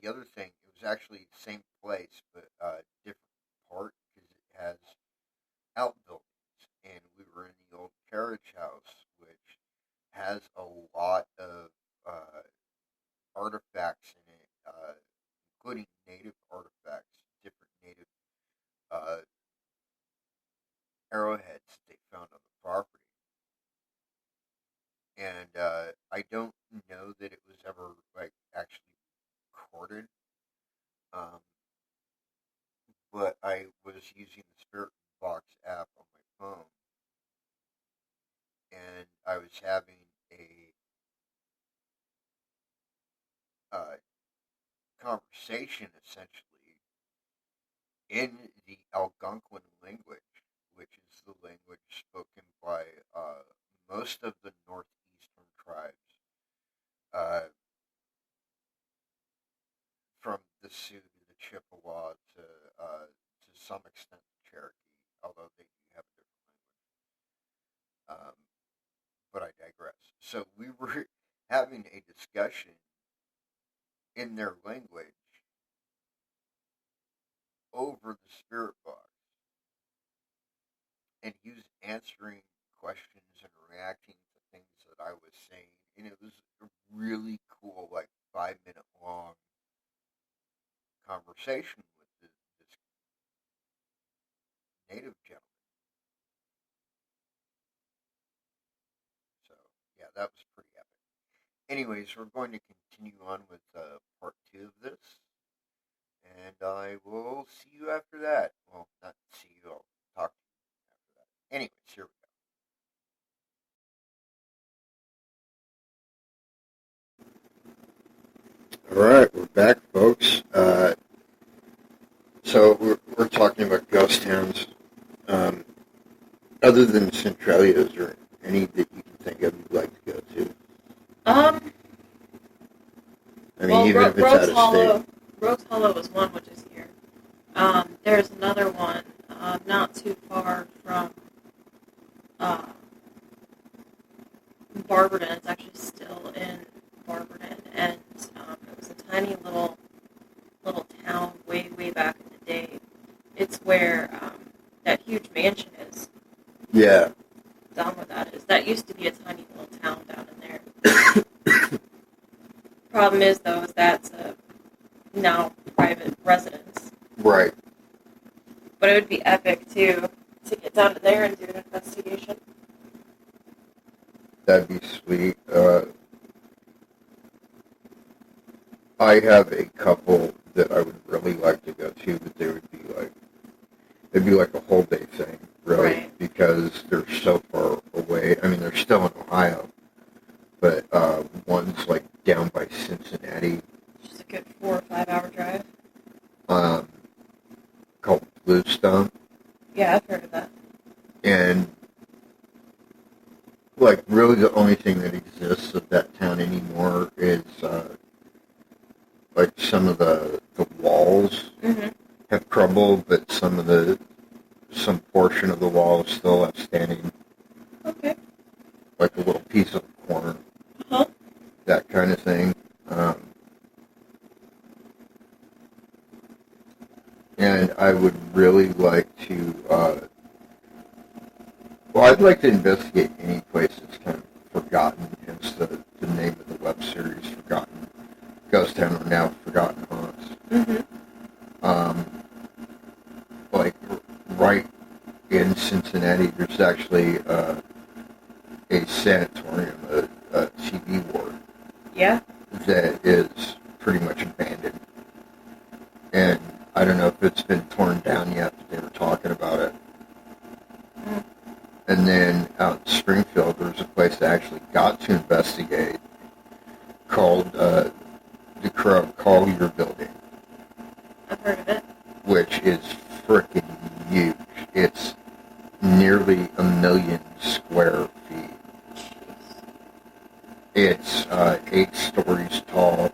[SPEAKER 1] the other thing. It was actually the same place, but different part because it has outbuildings, and we were in the old carriage house, which has a lot of artifacts in it, including native artifacts, different native uh, arrowheads that they found on the property. And I don't know that it was ever like actually recorded, um, but I was using the Spirit Box app on my phone, and I was having a uh, conversation essentially in the Algonquin language, which is the language spoken by most of the northeastern tribes, uh, from the Sioux to the Chippewa to some extent the Cherokee, although they do have a different language. But I digress. So we were having a discussion in their language over the spirit box, and he was answering questions and reacting to things that I was saying, and it was a really cool, like 5 minute long conversation with this native gentleman. So yeah, that was pretty epic. Anyways, we're going to continue on with part two of this, and I will see you after that. Well, not see you. I'll talk to you after that. Anyways, here we go. All right, we're back, folks. So we're talking about ghost towns. Other than Centralia, is there any that you can think of you'd like to go to? I mean,
[SPEAKER 4] well,
[SPEAKER 1] even if it's out of state.
[SPEAKER 4] Rogues Hollow is one, which is here. There's another one not too far from Barberton. It's actually still in Barberton, and it was a tiny little town way back in the day. It's where that huge mansion is.
[SPEAKER 1] Yeah.
[SPEAKER 4] Down where that is. That used to be a tiny little town down in there. Problem is, though, is that's a now private residence.
[SPEAKER 1] Right.
[SPEAKER 4] But it would be epic, too, to get down to there and do an investigation.
[SPEAKER 1] That'd be sweet. I have a couple that I would really like to go to, but they would be like, it'd be like a whole day thing, really,
[SPEAKER 4] Right.
[SPEAKER 1] because they're so far away. I mean, they're still in Ohio, but one's like down by Cincinnati,
[SPEAKER 4] Just a good 4 or 5 hour drive.
[SPEAKER 1] called Bluestone,
[SPEAKER 4] Yeah, I've heard of that.
[SPEAKER 1] and like really the only thing that exists of that town anymore is like some of the walls
[SPEAKER 4] Mm-hmm.
[SPEAKER 1] have crumbled, but some portion of the wall is still left standing,
[SPEAKER 4] Okay.
[SPEAKER 1] like a little piece of a corner,
[SPEAKER 4] Uh-huh.
[SPEAKER 1] that kind of thing. And I would really like to, I'd like to investigate any place that's kind of forgotten, hence the name of the web series, Forgotten Ghost Town, or now Forgotten Haunts.
[SPEAKER 4] Mm-hmm.
[SPEAKER 1] Like, right in Cincinnati, there's actually a sanatorium, a TV ward,
[SPEAKER 4] Yeah.
[SPEAKER 1] that is pretty much abandoned. And I don't know if it's been torn down yet, but they were talking about it.
[SPEAKER 4] Mm.
[SPEAKER 1] And then out in Springfield, there's a place I actually got to investigate called the Collier Building,
[SPEAKER 4] I've heard of it.
[SPEAKER 1] which is freaking huge. It's nearly 1 million square feet.
[SPEAKER 4] Jeez.
[SPEAKER 1] It's 8 stories tall,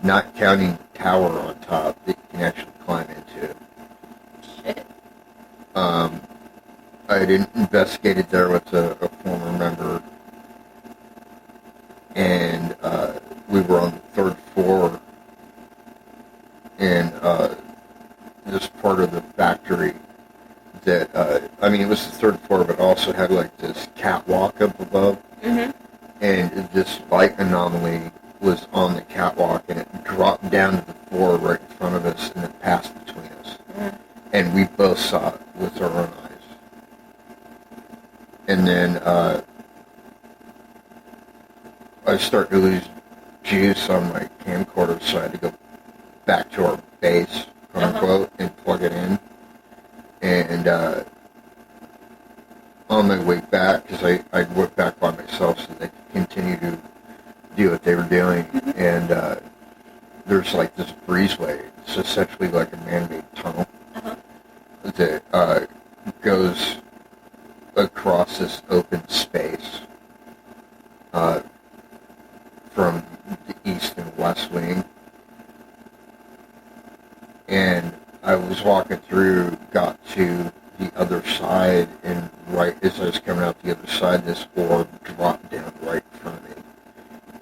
[SPEAKER 1] not counting the tower on top that you can actually climb into.
[SPEAKER 4] Shit.
[SPEAKER 1] I didn't investigate it there with a former member, and we were on the 3rd floor, and this part of the factory that, it was the 3rd floor, but also had like this catwalk up above,
[SPEAKER 4] Mm-hmm.
[SPEAKER 1] and this light anomaly was on the catwalk, and it dropped down to the floor right in front of us, and it passed between us.
[SPEAKER 4] Mm.
[SPEAKER 1] And we both saw it with our own eyes. And then I started to lose juice on my camcorder, so I had to go back to our base, quote unquote, and plug it in. And on my way back, because I went back by myself so they could continue to do what they were doing, and there's like this breezeway. It's essentially like a man-made tunnel that goes across this open space from the east and west wing. And I was walking through, got to the other side, and right as I was coming out the other side, this orb dropped down right in front of me.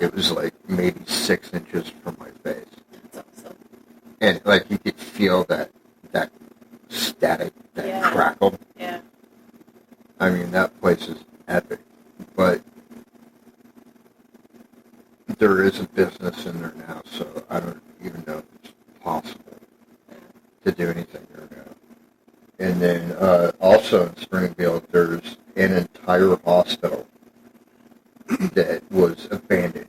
[SPEAKER 1] It was like maybe 6 inches from my face.
[SPEAKER 4] That's awesome.
[SPEAKER 1] And like you could feel that static, that crackle.
[SPEAKER 4] Yeah.
[SPEAKER 1] I mean, that place is epic. But there is a business in there now, so I don't even know if it's possible to do anything there now. And then also in Springfield, there's an entire hospital that was abandoned.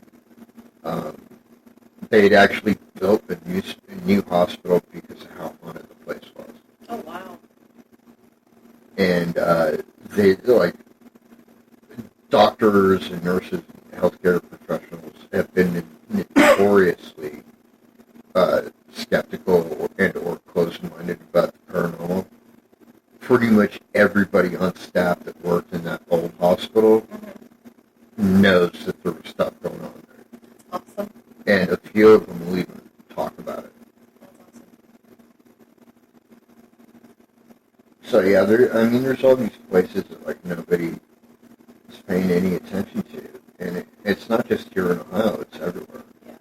[SPEAKER 1] They'd actually built a new hospital because of how haunted the place was.
[SPEAKER 4] Oh, wow.
[SPEAKER 1] And they, like, doctors and nurses and healthcare professionals have been notoriously hospital
[SPEAKER 4] Mm-hmm.
[SPEAKER 1] knows that there was stuff going on there.
[SPEAKER 4] Awesome.
[SPEAKER 1] And a few of them will even talk about it.
[SPEAKER 4] That's awesome.
[SPEAKER 1] So yeah, there's all these places that like nobody is paying any attention to, and it's not just here in Ohio; it's everywhere.
[SPEAKER 4] Yeah.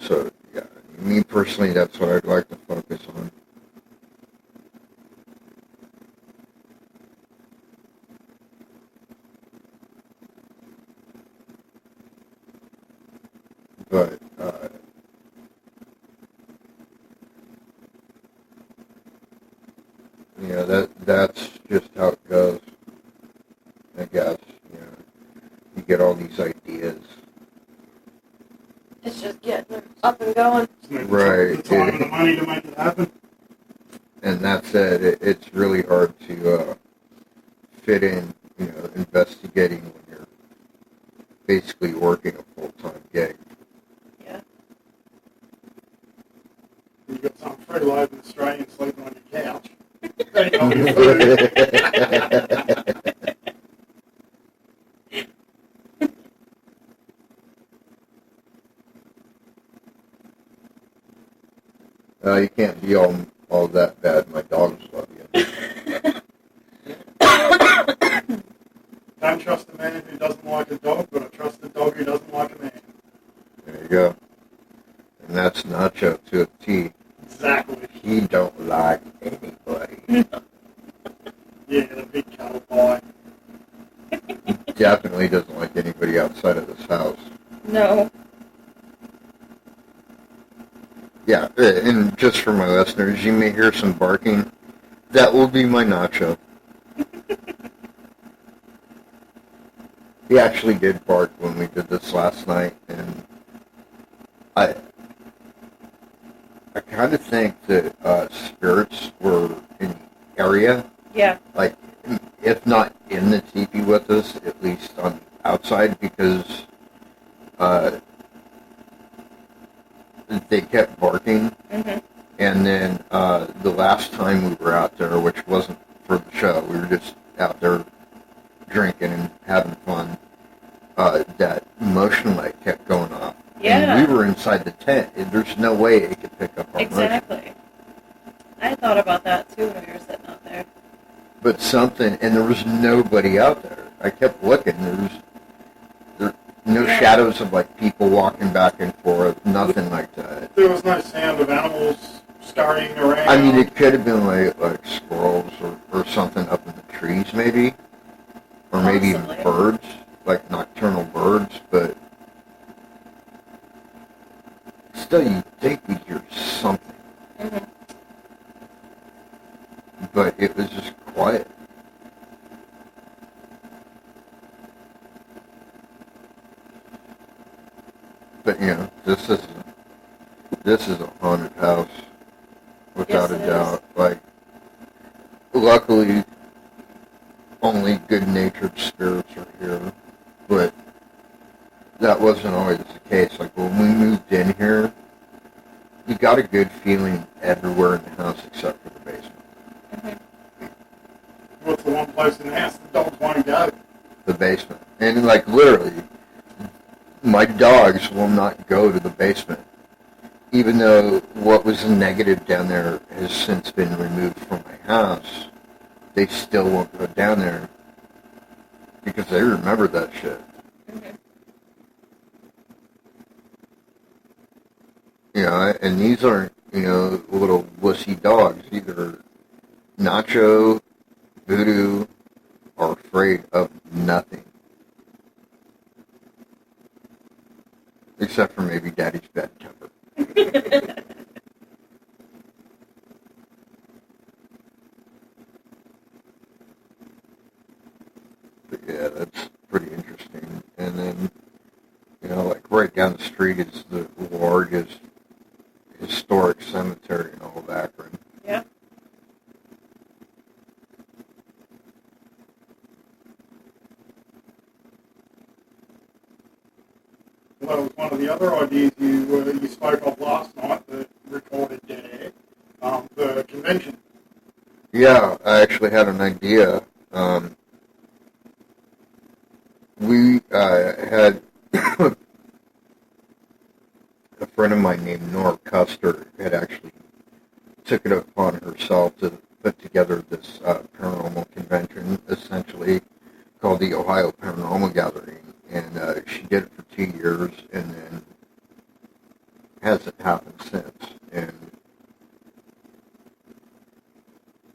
[SPEAKER 1] So yeah, me personally, that's what I'd like to focus on. But that's just how it goes. I guess you get all these ideas.
[SPEAKER 4] It's just getting them up and going.
[SPEAKER 1] Right.
[SPEAKER 3] The time and the money to make it happen.
[SPEAKER 1] And that's it. It's really hard to fit in, investigating when you're basically working a full-time gig.
[SPEAKER 4] Yeah.
[SPEAKER 3] You've got some free-loading Australian sleeping on your couch. Eating all your food.
[SPEAKER 1] You can't be all that bad. My dogs love you.
[SPEAKER 3] Don't trust a man who doesn't like a dog, but I trust a dog who doesn't like a man.
[SPEAKER 1] There you go. And that's Nacho to a T.
[SPEAKER 3] Exactly.
[SPEAKER 1] He don't like anybody.
[SPEAKER 3] Yeah, the big cuddle pie.
[SPEAKER 1] He definitely doesn't like anybody outside of this house.
[SPEAKER 4] No.
[SPEAKER 1] Yeah, and just for my listeners, you may hear some barking. That will be my Nacho. He actually did bark when we did this last night, and I kind of think that spirits were in the area.
[SPEAKER 4] Yeah.
[SPEAKER 1] Like, if not in the teepee with us, at least on the outside, because they kept barking.
[SPEAKER 4] Mm-hmm.
[SPEAKER 1] And then the last time we were out there, which wasn't for the show, we were just out there drinking and having fun, that motion light kept going off.
[SPEAKER 4] Yeah.
[SPEAKER 1] And we were inside the tent, and there's no way it could pick up our motion.
[SPEAKER 4] Exactly. I thought about that too when we were sitting out there.
[SPEAKER 1] But something, and there was nobody out there. I kept looking. There no shadows of like people walking back and forth, nothing like that.
[SPEAKER 3] There was no sound of animals scurrying around.
[SPEAKER 1] I mean, it could have been like squirrels or something up in the trees, maybe, or maybe even
[SPEAKER 4] Possibly.
[SPEAKER 1] birds, like nocturnal birds. But still, you'd think we'd hear something.
[SPEAKER 4] Mm-hmm.
[SPEAKER 1] But it was just quiet. But this is a haunted house, without
[SPEAKER 4] Yes,
[SPEAKER 1] a
[SPEAKER 4] it
[SPEAKER 1] doubt. Like, luckily, only good-natured spirits are here, but that wasn't always the case. Like, when we moved in here, you got a good feeling everywhere in the house except for the basement.
[SPEAKER 4] Mm-hmm.
[SPEAKER 3] What's the one place in the house the dogs want to go?
[SPEAKER 1] The basement. And, like, literally, my dogs will not go to the basement. Even though what was negative down there has since been removed from my house, they still won't go down there because they remember that shit.
[SPEAKER 4] Mm-hmm.
[SPEAKER 1] And these aren't, little wussy dogs. Either Nacho, Voodoo are afraid of nothing. Except for maybe Daddy's bad temper. But yeah, that's pretty interesting. And then, like right down the street is the largest historic cemetery in all of Akron.
[SPEAKER 4] Yeah.
[SPEAKER 3] Well, that was one of the other ideas you spoke of last night that recorded dead air. The convention.
[SPEAKER 1] Yeah, I actually had an idea. Um, we had a friend of mine named Nora Custer had actually took it upon herself to put together this paranormal convention, essentially called the Ohio Paranormal Gathering, and she did it for 2 years, and then hasn't happened since. And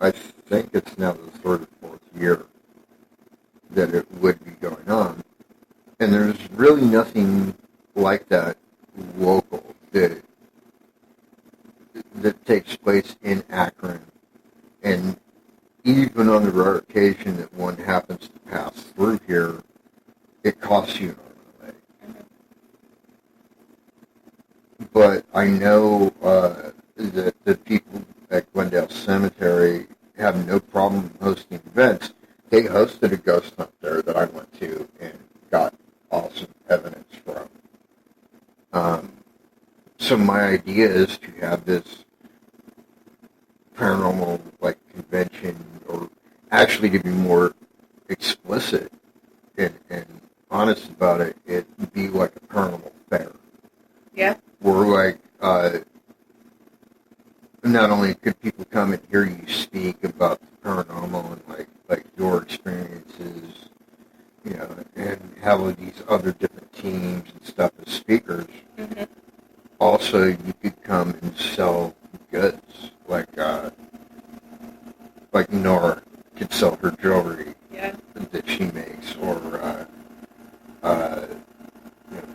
[SPEAKER 1] I think it's now the third or fourth year that it would be going on, and there's really nothing like that local that takes place in Akron, and even on the rare occasion that one happens to pass through here, it costs you an arm and a leg. But I know that the people at Glendale Cemetery have no problem hosting events. They hosted a ghost hunt there that I went to and got awesome evidence from. So my idea is to have this paranormal convention, or actually to be more explicit and honest about it, it'd be like a paranormal fair.
[SPEAKER 4] Yeah.
[SPEAKER 1] Where not only could people come and hear you speak about the paranormal and like your experiences, and have all these other different teams and stuff as speakers.
[SPEAKER 4] Mm-hmm.
[SPEAKER 1] Also, you could come and sell goods, like Nora could sell her jewelry that she makes, or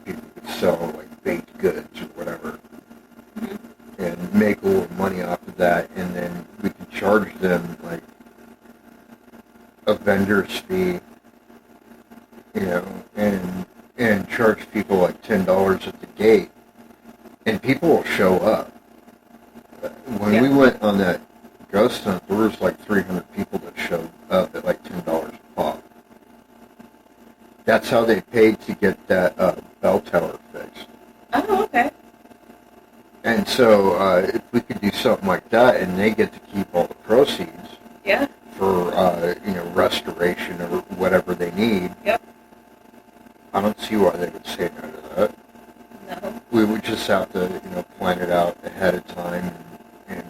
[SPEAKER 1] people could sell baked goods or whatever, and make a little money off of that, and then we could charge them a vendor's fee, and charge people $10 at the gate, and people will show up. When we went on that ghost hunt, there was 300 people that showed up at $10 a pop. That's how they paid to get that bell tower fixed.
[SPEAKER 4] Oh, okay.
[SPEAKER 1] And so if we could do something like that, and they get to keep all the proceeds for restoration or whatever they need, I don't see why they would say no to that.
[SPEAKER 4] No.
[SPEAKER 1] We would just have to plan it out ahead of time and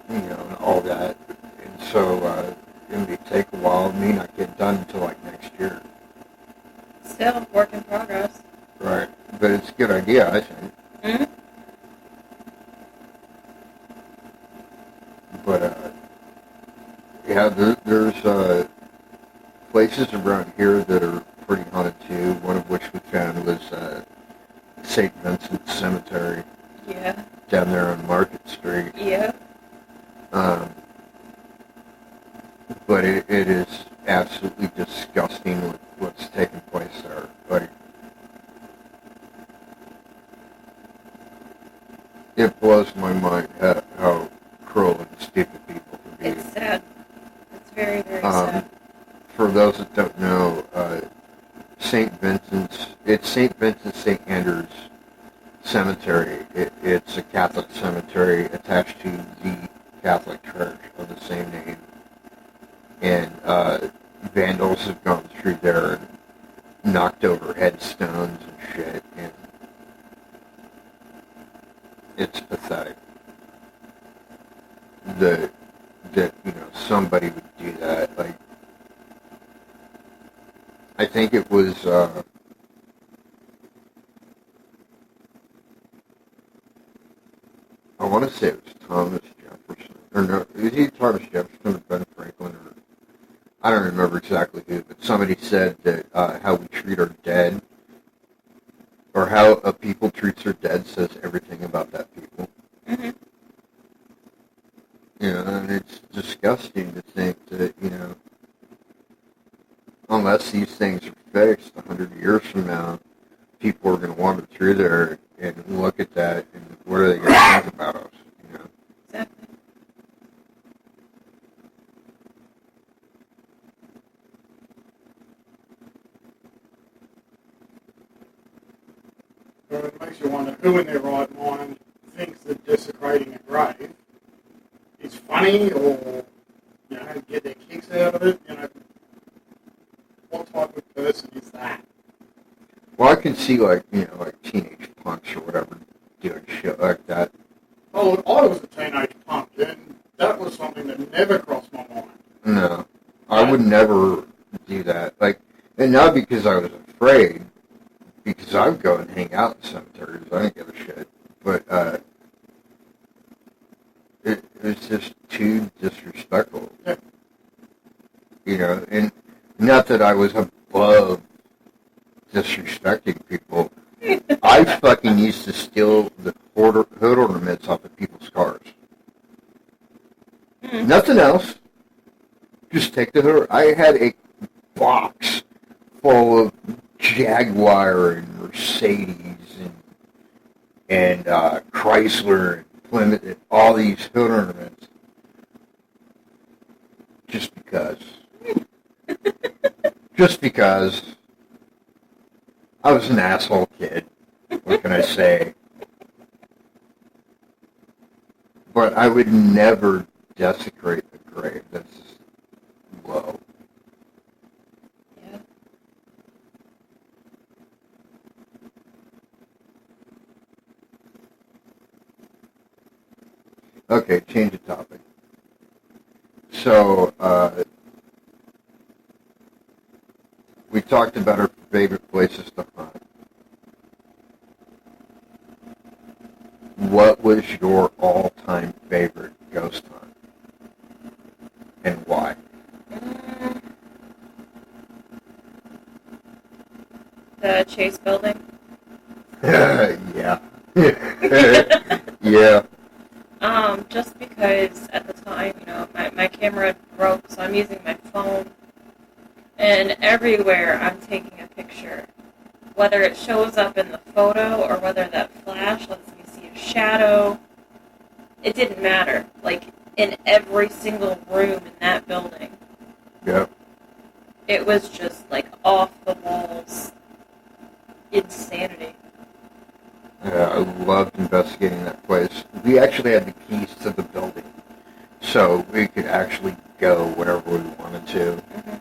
[SPEAKER 1] and all that. And so it may take a while. It may not get done until next year.
[SPEAKER 4] Still work in progress.
[SPEAKER 1] Right, but it's a good idea, I think.
[SPEAKER 4] Mm-hmm.
[SPEAKER 1] But there's places around here that are pretty haunted too. One of which we found was St. Vincent Cemetery.
[SPEAKER 4] Yeah.
[SPEAKER 1] Down there on Market Street.
[SPEAKER 4] Yeah.
[SPEAKER 1] But it is absolutely disgusting what's taking place there. It blows my mind how cruel and stupid people can be.
[SPEAKER 4] It's sad. It's very, very sad.
[SPEAKER 1] For those that don't know, St. Vincent's St. Andrew's Cemetery. It's a Catholic cemetery attached to the Catholic Church of the same name. And vandals have gone through there and knocked over headstones and shit, and it's pathetic that somebody would do that. I think it was I want to say it was Thomas Jefferson, or no, it was either Thomas Jefferson or Ben Franklin, or I don't remember exactly who, but somebody said that how we treat our dead, or how a people treats their dead, says everything about that people.
[SPEAKER 4] Mm-hmm.
[SPEAKER 1] And it's disgusting to think that, unless these things are fixed 100 years from now, people are going to wander through there and look at that, and what are they going to think about us,
[SPEAKER 4] Exactly.
[SPEAKER 3] But it makes you wonder who in their right mind thinks that desecrating a grave is funny or, get their kicks out of it. What type of person is that?
[SPEAKER 1] Well, I can see, like teenage punks or whatever doing shit like that.
[SPEAKER 3] Oh, I was a teenage punk, and that was something that never crossed my mind.
[SPEAKER 1] No, I would never do that. And not because I was afraid, because I would go and hang out in cemeteries. I didn't give a shit. But it was just too disrespectful.
[SPEAKER 3] Yeah.
[SPEAKER 1] And not that I was above disrespecting people. I fucking used to steal the hood ornaments off of people's cars. Nothing else. Just take the hood. I had a box full of Jaguar and Mercedes and Chrysler and Plymouth and all these hood ornaments. Just because. Just because. I was an asshole kid. What can I say? But I would never desecrate the grave. That's just low.
[SPEAKER 4] Yeah.
[SPEAKER 1] Okay, change the topic. So, we talked about our favorite places to hunt. What was your all-time favorite ghost hunt? And why?
[SPEAKER 4] The Chase building.
[SPEAKER 1] Yeah. Yeah.
[SPEAKER 4] Just because at the time, my camera had broke, so I'm using my phone. And everywhere I'm taking a picture, whether it shows up in the photo or whether that flash lets me see a shadow, it didn't matter. Like, in every single room in that building,
[SPEAKER 1] Yep.
[SPEAKER 4] it was just, like, off the walls insanity.
[SPEAKER 1] Yeah, I loved investigating that place. We actually had the keys to the building, so we could actually go wherever we wanted to.
[SPEAKER 4] Mm-hmm.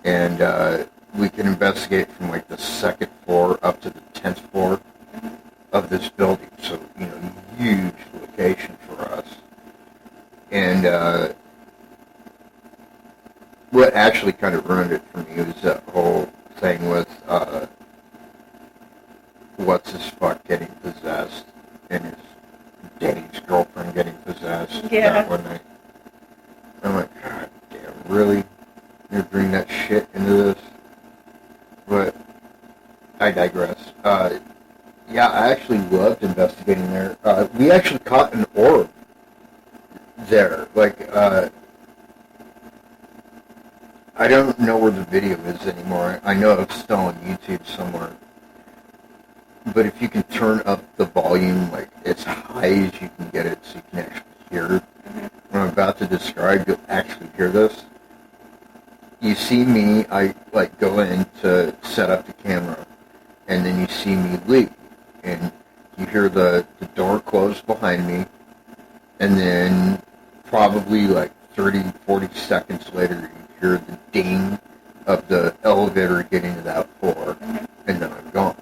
[SPEAKER 1] And we could investigate from like the second floor up to the 10th floor of this building. So, huge location for us. And what actually kind of ruined it for me was that whole thing with what's his fuck getting possessed and his daddy's girlfriend getting possessed that one night. I'm like, God damn, really? You bring that shit into this? But I digress. Yeah, I actually loved investigating there. We actually caught an orb there. I don't know where the video is anymore. I know it's still on YouTube somewhere. But if you can turn up the volume, like, as high as you can get it so you can actually hear it, what I'm about to describe, you'll actually hear this. You see me, I, go in to set up the camera, and then you see me leave, and you hear the door close behind me, and then probably, 30, 40 seconds later, you hear the ding of the elevator getting to that floor, and then I'm gone.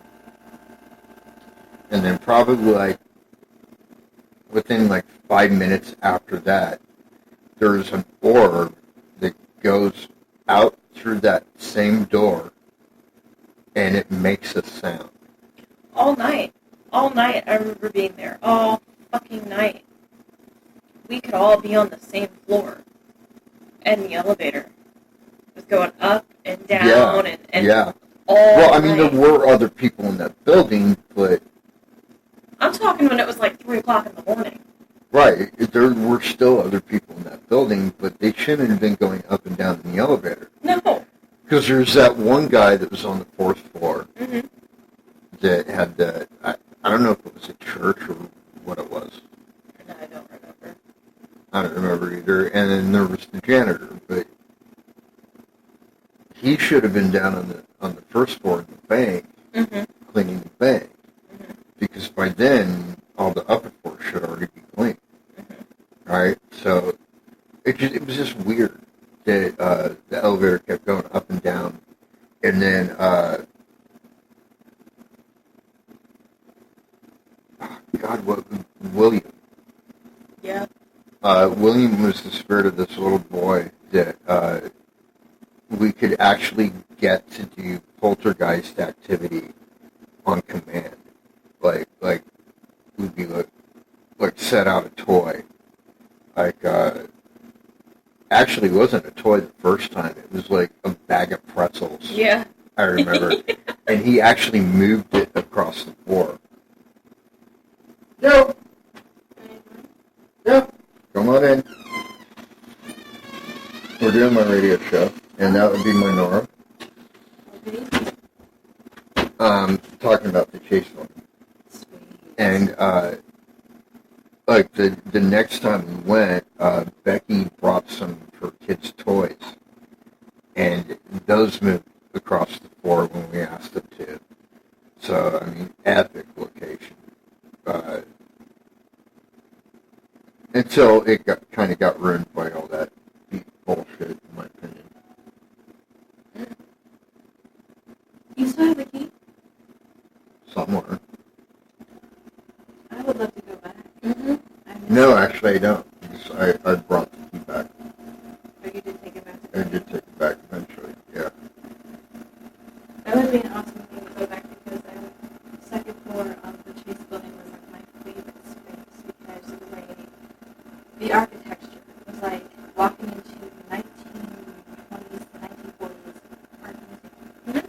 [SPEAKER 1] And then probably, within, 5 minutes after that, there's an orb that goes out through that same door, and it makes a sound.
[SPEAKER 4] All night. All night I remember being there. All fucking night. We could all be on the same floor. And the elevator was going up and down and
[SPEAKER 1] yeah.
[SPEAKER 4] all
[SPEAKER 1] Well, I mean,
[SPEAKER 4] night.
[SPEAKER 1] there were other people in that building, but...
[SPEAKER 4] I'm talking when it was 3 o'clock in the morning.
[SPEAKER 1] Right, there were still other people in that building, but they shouldn't have been going up and down in the elevator.
[SPEAKER 4] No.
[SPEAKER 1] Because there's that one guy that was on the 4th floor that had the... I don't know if it was a church or what it was.
[SPEAKER 4] No, I don't remember.
[SPEAKER 1] I don't remember either. And then there was the janitor, but he should have been down on the 1st floor in the bank, cleaning the bank. Because by then, all the upper floors should already be clean. right? So it was just weird that the elevator kept going up and down, and then God, what William?
[SPEAKER 4] Yeah.
[SPEAKER 1] William was the spirit of this little boy that we could actually get to do poltergeist activity on command. Like we'd be like set out a toy. Like actually it wasn't a toy the first time. It was like a bag of pretzels.
[SPEAKER 4] Yeah.
[SPEAKER 1] I remember. And he actually moved it across the floor. Yo! Yo! Come on in. We're doing my radio show, and that would be my Nora. Talking about the chase film. And, like, the next time we went, Becky brought some of her kids' toys. And those moved across the floor when we asked them to. So, I mean, epic location. Until it kind of got ruined by all that deep bullshit, in my opinion.
[SPEAKER 4] You still have the key?
[SPEAKER 1] Somewhere.
[SPEAKER 4] I would love to go back.
[SPEAKER 1] No, actually I don't. Because I brought the key back.
[SPEAKER 4] Oh, you did take it back?
[SPEAKER 1] I did take it back eventually, yeah.
[SPEAKER 4] That would be an awesome thing to go back because the second floor of the Chase building was like my favorite space because of the way the architecture was like walking into the 1920s, 1940s art museum.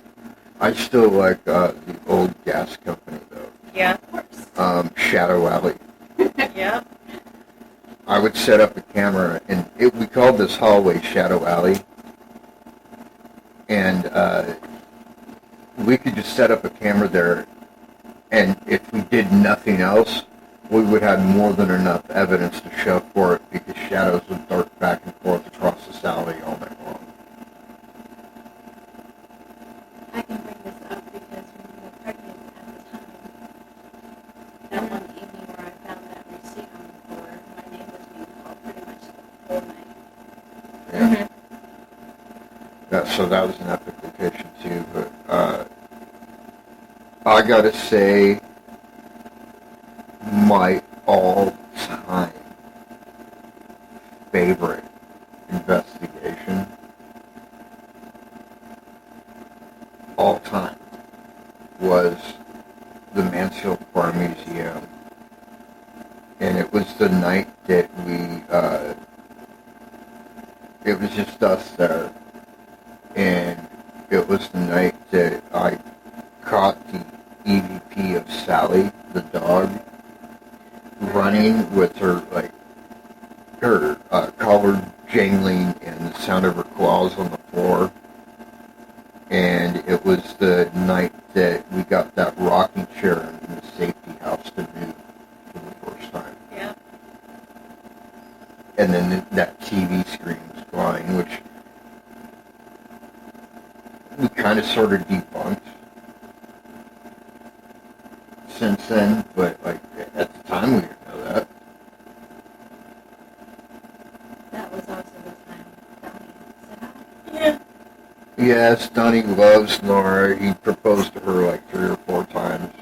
[SPEAKER 1] I still like the old gas company though.
[SPEAKER 4] Yeah, of course.
[SPEAKER 1] Shadow Alley.
[SPEAKER 4] Yeah.
[SPEAKER 1] I would set up a camera, and we called this hallway Shadow Alley, and we could just set up a camera there, and if we did nothing else, we would have more than enough evidence to show for it, because shadows would dart back and forth across this alley all night long.
[SPEAKER 4] I can bring this up because when you were pregnant at the time, that one evening where I found that receipt on the floor, my name was being called pretty much the whole night.
[SPEAKER 1] Yeah. So that was an epic location too, but I gotta say, my all-time favorite investigation, all time, was the Mansfield Bar Museum. And it was the night that it was just us there. And it was the night that I caught the EVP of Sally, the dog, running with her, collar jangling and the sound of her claws on the floor. And it was the night that we got that rocking chair in the safety house to move for the first time.
[SPEAKER 4] Yeah.
[SPEAKER 1] And then that TV screen was flying, which we kind of sort of debunked since then, but at the time we didn't know that.
[SPEAKER 4] That was also the time Donnie said hi. Yeah.
[SPEAKER 1] Yes, Donnie loves Nora. He proposed to her 3 or 4 times.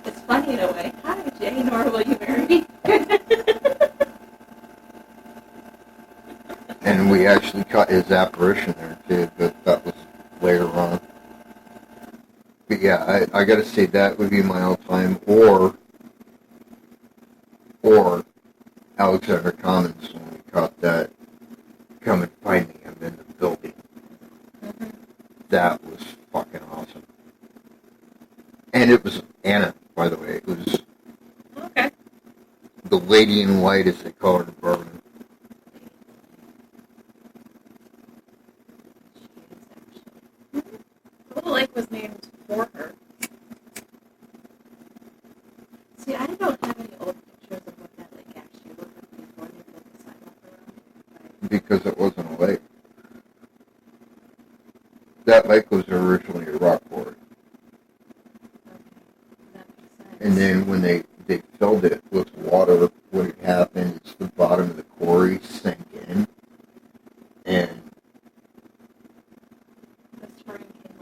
[SPEAKER 4] It's funny in a way. Hi, Jay, Nora, will you marry me?
[SPEAKER 1] And we actually caught his apparition there too, but that was later on. But yeah, I gotta say that would be my all-time, or Alexander Commons when we caught that Come and Find Me, I'm in the building.
[SPEAKER 4] Mm-hmm.
[SPEAKER 1] That was fucking awesome. And it was Anna, by the way. It was
[SPEAKER 4] Okay.
[SPEAKER 1] the lady in white, as they call her in bourbon.
[SPEAKER 4] The little lake was named for her. See, I don't have any old pictures of what that lake actually looked like before they built the sidewalk around it.
[SPEAKER 1] Because it wasn't a lake. That lake was originally a rock quarry.
[SPEAKER 4] Okay, that makes sense.
[SPEAKER 1] And then when they filled it with water, what had happened is the bottom place sank in, and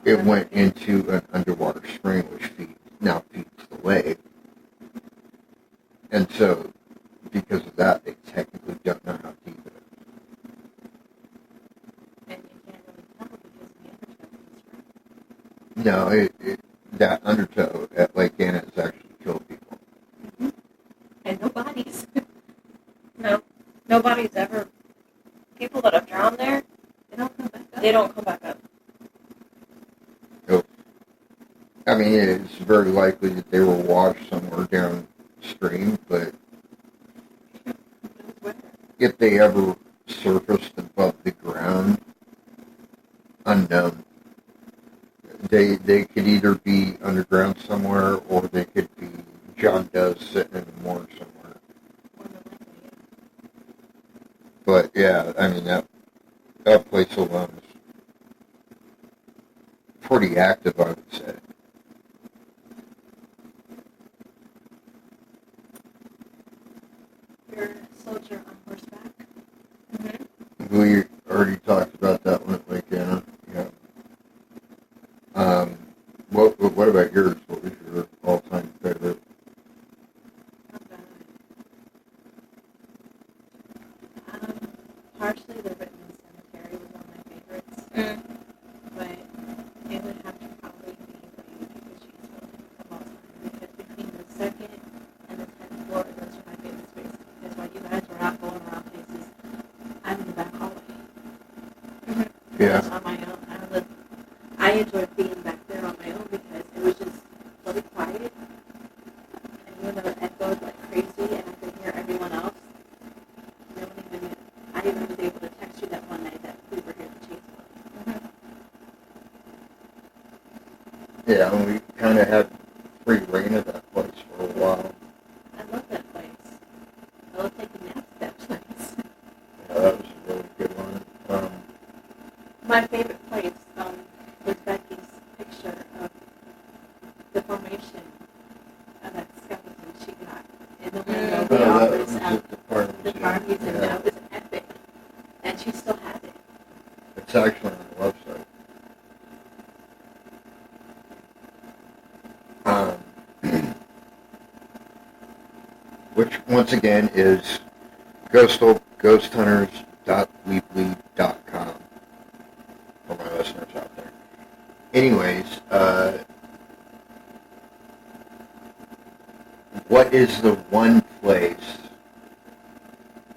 [SPEAKER 1] it went into an underwater spring, which now feeds the lake. And so, because of that, they technically don't know how deep it is.
[SPEAKER 4] And you can't really tell because the undertow is right.
[SPEAKER 1] No, that undertow at Lake Anna has actually killed people.
[SPEAKER 4] Mm-hmm. And no bodies. Nobody's ever. People that have drowned there, they don't come back up. They don't come back up.
[SPEAKER 1] Nope. I mean, it's very likely that they were washed somewhere downstream, but if they ever surfaced above the ground, unknown. They could either be underground somewhere, or they could be John Doe's sitting in the morgue somewhere. But yeah, I mean that place alone is pretty active, I would say.
[SPEAKER 4] You're a soldier on horseback. Mm-hmm.
[SPEAKER 1] We already talked about that one at Lake Anna. Yeah. What about yours? What was your all-time favorite?
[SPEAKER 4] Partially the Whitman Cemetery was one of my favorites. Mm. But it would have to probably be the Cheese Building of all time. Because between the second and the 10th floor, those are my favorite spaces. Because while you guys were out going around places, I'm in the back hallway. Mm-hmm.
[SPEAKER 1] Yeah.
[SPEAKER 4] On my own. I enjoyed being back there on my own because it was just really quiet. And even though it echoed like crazy and I could hear everyone else, I even was able to text you that one night that we were here to Cheese Building. Mm-hmm.
[SPEAKER 1] Yeah, and we kind of had free reign of that place for a while.
[SPEAKER 4] I love that place. I love taking naps at that place.
[SPEAKER 1] Yeah, that was a really good one.
[SPEAKER 4] My favorite place was Becky's picture of the formation of that skeleton she got in the window of the office at the farm museum. Yeah. That was epic. And she still has it.
[SPEAKER 1] It's actually on the website. Which, once again, is ghosthunters.weebly.com for my listeners out there. Anyways, what is the one place,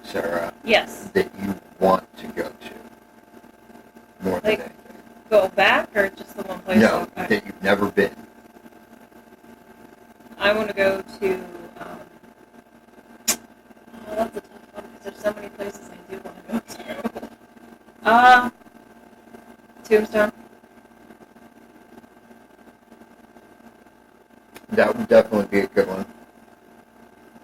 [SPEAKER 1] Sarah,
[SPEAKER 4] yes,
[SPEAKER 1] that you want to go to more than anything?
[SPEAKER 4] Go back, or just the one place?
[SPEAKER 1] No, that you've never been.
[SPEAKER 4] I want to go to. That's a tough one because there's so many places I do want to go to. Tombstone.
[SPEAKER 1] That would definitely be a good one.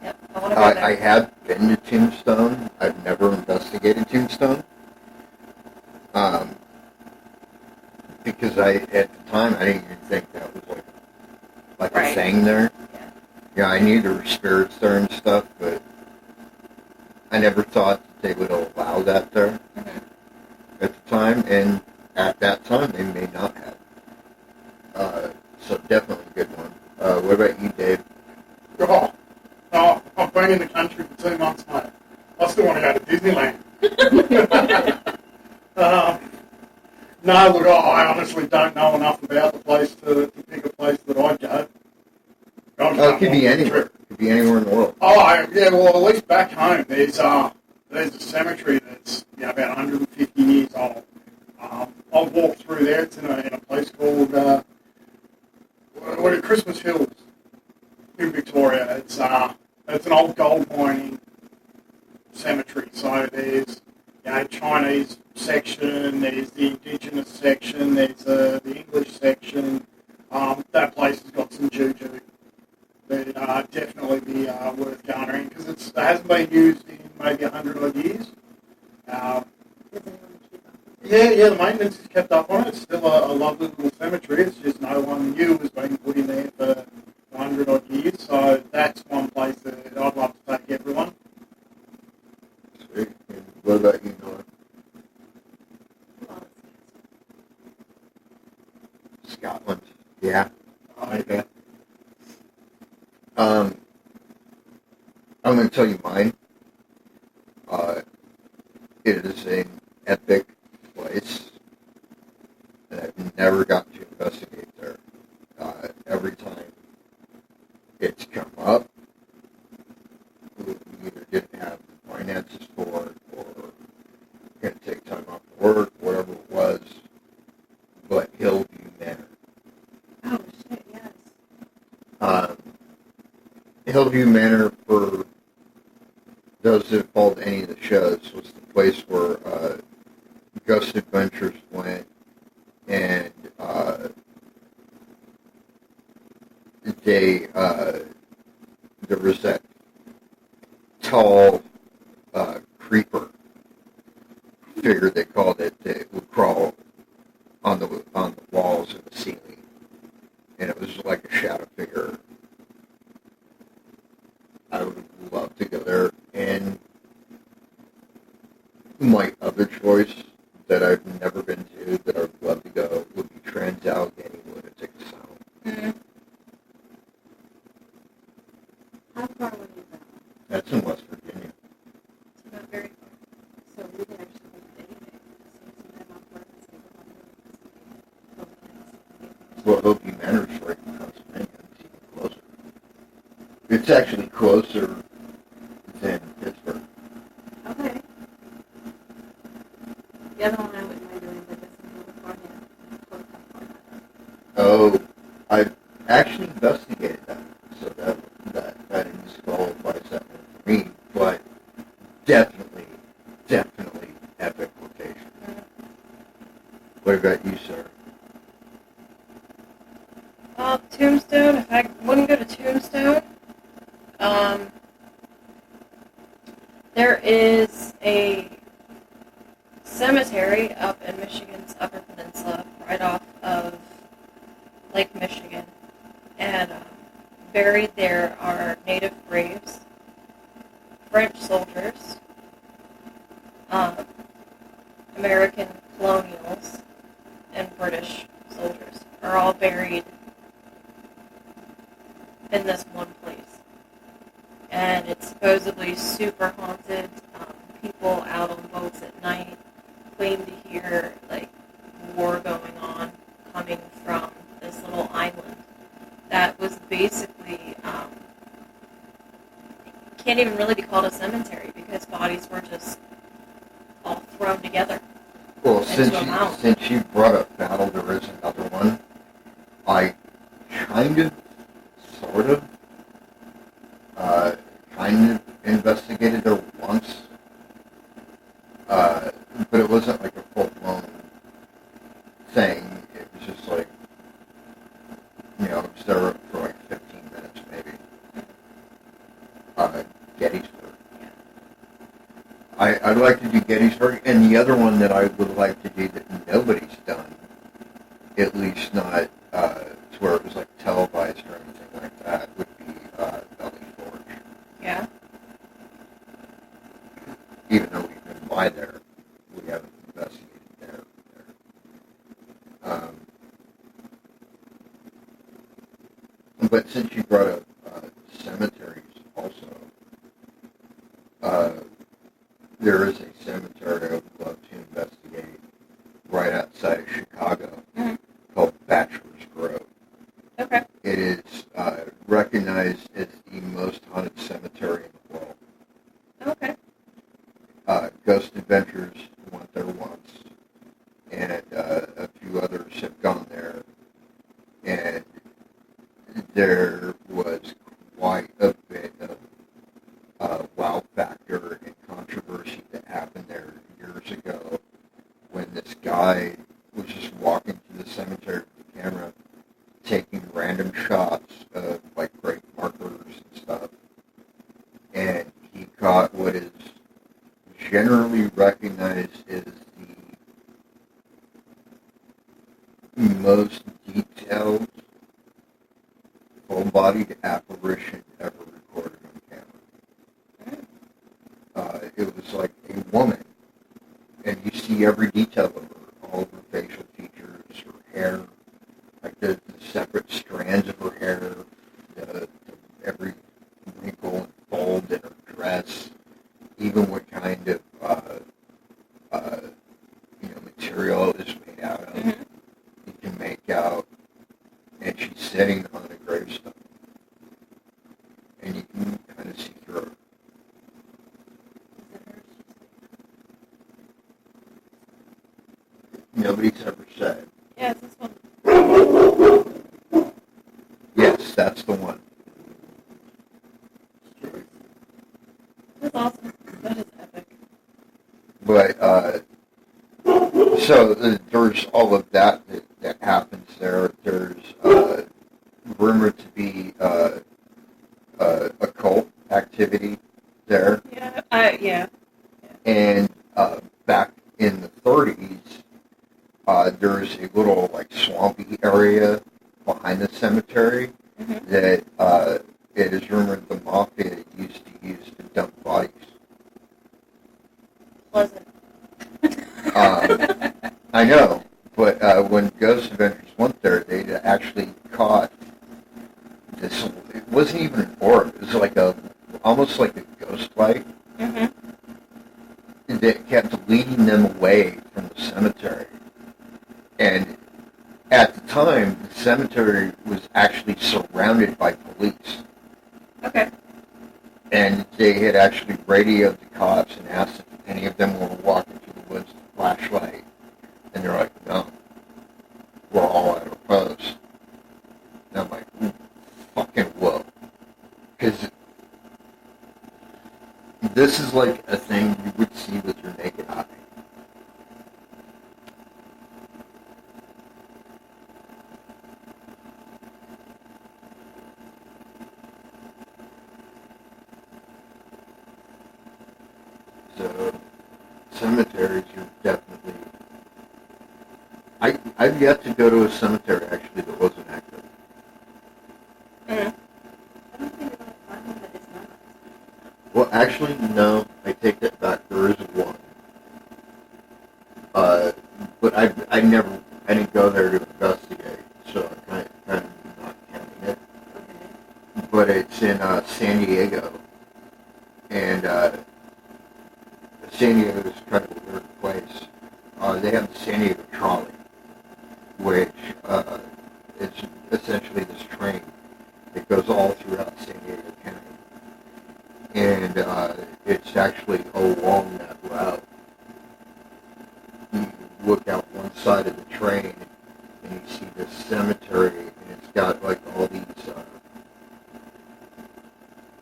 [SPEAKER 4] Yep, I want to go there.
[SPEAKER 1] I have been to Tombstone. I've never investigated Tombstone. Because at the time, I didn't even think that was like
[SPEAKER 4] right.
[SPEAKER 1] a thing there.
[SPEAKER 4] Yeah.
[SPEAKER 1] Yeah, I knew there were spirits there and stuff, but I never thought that they would allow that there at the time, and at that time, they may not have. So definitely a good one. What about you, Dave?
[SPEAKER 3] Oh, I've been in the country for 2 months, mate. I still want to go to Disneyland. No, look, I honestly don't know enough about the place to pick a place that I'd go.
[SPEAKER 1] It could be anywhere. It could be anywhere in the world.
[SPEAKER 3] Oh, yeah, well, at least back home, there's a cemetery that's about 150 years old. I've walked through there. It's in a place called Christmas Hills in Victoria. It's an old gold mining cemetery. So there's Chinese section, there's the indigenous section, there's the English section. That place has got some juju. But definitely be worth garnering because it hasn't been used in maybe 100 odd years. Yeah, the maintenance is kept up on it. It's still a lovely little cemetery. It's just no one new has been put in there for 100 odd years. So that's one place that I'd love to take everyone.
[SPEAKER 1] Sweet. What about you, Nora? Scotland. Yeah. Okay. I'm going to tell you mine. It is an epic place, and I've never gotten to investigate there. Every time it's come up, we either didn't have the finances for it, or going to take time off work, whatever it was. But Hillview Manor.
[SPEAKER 4] Oh shit! Yes.
[SPEAKER 1] Hillview Manor, for those that have followed any of the shows, was the place where Ghost Adventures went, and there was that tall creeper figure, they called it, that would crawl on the walls and the ceiling, and it was like a shadow figure. I would love to go there. And my other choice that I've never been to, that I'd love to go, would be Trans-Allegheny Lunatic Asylum.
[SPEAKER 4] Mm-hmm. How far would you go?
[SPEAKER 1] That's in West Virginia.
[SPEAKER 4] It's not very far. So we could actually go to anything. So some time off work and stay behind.
[SPEAKER 1] Well, Hillview Manor's right in Pennsylvania. It's even closer. It's actually closer than Pittsburgh.
[SPEAKER 4] Okay. The other one I wouldn't mind doing, but this is California.
[SPEAKER 1] Oh, I've actually investigated that, so that disqualifies that one for me. But definitely epic location. What about you, sir?
[SPEAKER 4] Tombstone. If I wouldn't go to Tombstone, there is a cemetery up in Michigan's Upper Peninsula, right off of Lake Michigan, and buried there are native graves, French soldiers, American colonials, and British soldiers are all buried in this one place. And it's supposedly super haunted. People out on boats at night claim to hear like war going on coming from this little island that was basically can't even really be called a cemetery because bodies were just all thrown together.
[SPEAKER 1] Well, since you brought up Battle, there is another one. I kind of, sort of, investigated there once, but it wasn't like a full-blown thing. It was just like, I was there for like 15 minutes maybe. Gettysburg. I'd like to do Gettysburg, and the other one that I would like to do that nobody's done, at least not to where it was like televised or anything like that, would be Valley Forge.
[SPEAKER 4] Yeah.
[SPEAKER 1] Even though we've been by there, we haven't investigated there. But since you brought up cemeteries also, there is a cemetery I would love to investigate right outside of Chicago called Bachelor's Grove.
[SPEAKER 4] Okay.
[SPEAKER 1] It is recognized as the most haunted cemetery in the world.
[SPEAKER 4] Okay.
[SPEAKER 1] Ghost Adventures went there once, and a few others have gone there, and there was quite a bit of wow factor and controversy that happened there years ago when this guy was just walking through the cemetery with the camera, taking random shots of like grave markers and stuff, and he caught what is generally recognized as the most detailed full-bodied apparition ever recorded on camera. It was like a woman you see every detail of her, all of her facial features, her hair, like the separate strands of her hair, every wrinkle and fold in her dress, even what kind of material it is made out of.
[SPEAKER 4] Mm-hmm.
[SPEAKER 1] You can make out, and she's sitting on a gravestone, and you can kind of see through her. Nobody's ever said.
[SPEAKER 4] Yeah, it's this one.
[SPEAKER 1] Yes, that's the one.
[SPEAKER 4] That's awesome. That is epic.
[SPEAKER 1] But, so there's all of that happens there. There's rumored to be occult activity there.
[SPEAKER 4] Yeah, yeah.
[SPEAKER 1] And back in the 30s, there's a little like swampy area behind the cemetery
[SPEAKER 4] Mm-hmm.
[SPEAKER 1] that it is rumored the mafia used to use to dump bodies.
[SPEAKER 4] Pleasant.
[SPEAKER 1] I know, but when Ghost Adventures went there, they actually caught this. It wasn't even an orb. It was like almost like a ghost light
[SPEAKER 4] Mm-hmm.
[SPEAKER 1] that kept leading them away from the cemetery. And at the time, the cemetery was actually surrounded by police.
[SPEAKER 4] Okay.
[SPEAKER 1] And they had actually radioed the cops and asked if any of them were walking through the woods with a flashlight. And they're like, no, we're all at our post. And I'm like, fucking whoa. Because this is like a thing you would see with your naked eye. So, cemeteries are definitely... I've yet to go to a cemetery, actually, that wasn't active.
[SPEAKER 4] Mm. I don't think about one that is not.
[SPEAKER 1] Well, actually, no. I take that back. There is one. But I didn't go there to investigate, so I kind of not counting it.
[SPEAKER 4] Okay.
[SPEAKER 1] But it's in San Diego, and San Diego is kind of a weird place. They have the San Diego Trolley, which is essentially this train that goes all throughout San Diego County. And it's actually along that route. You look out one side of the train, and you see this cemetery, and it's got like all these,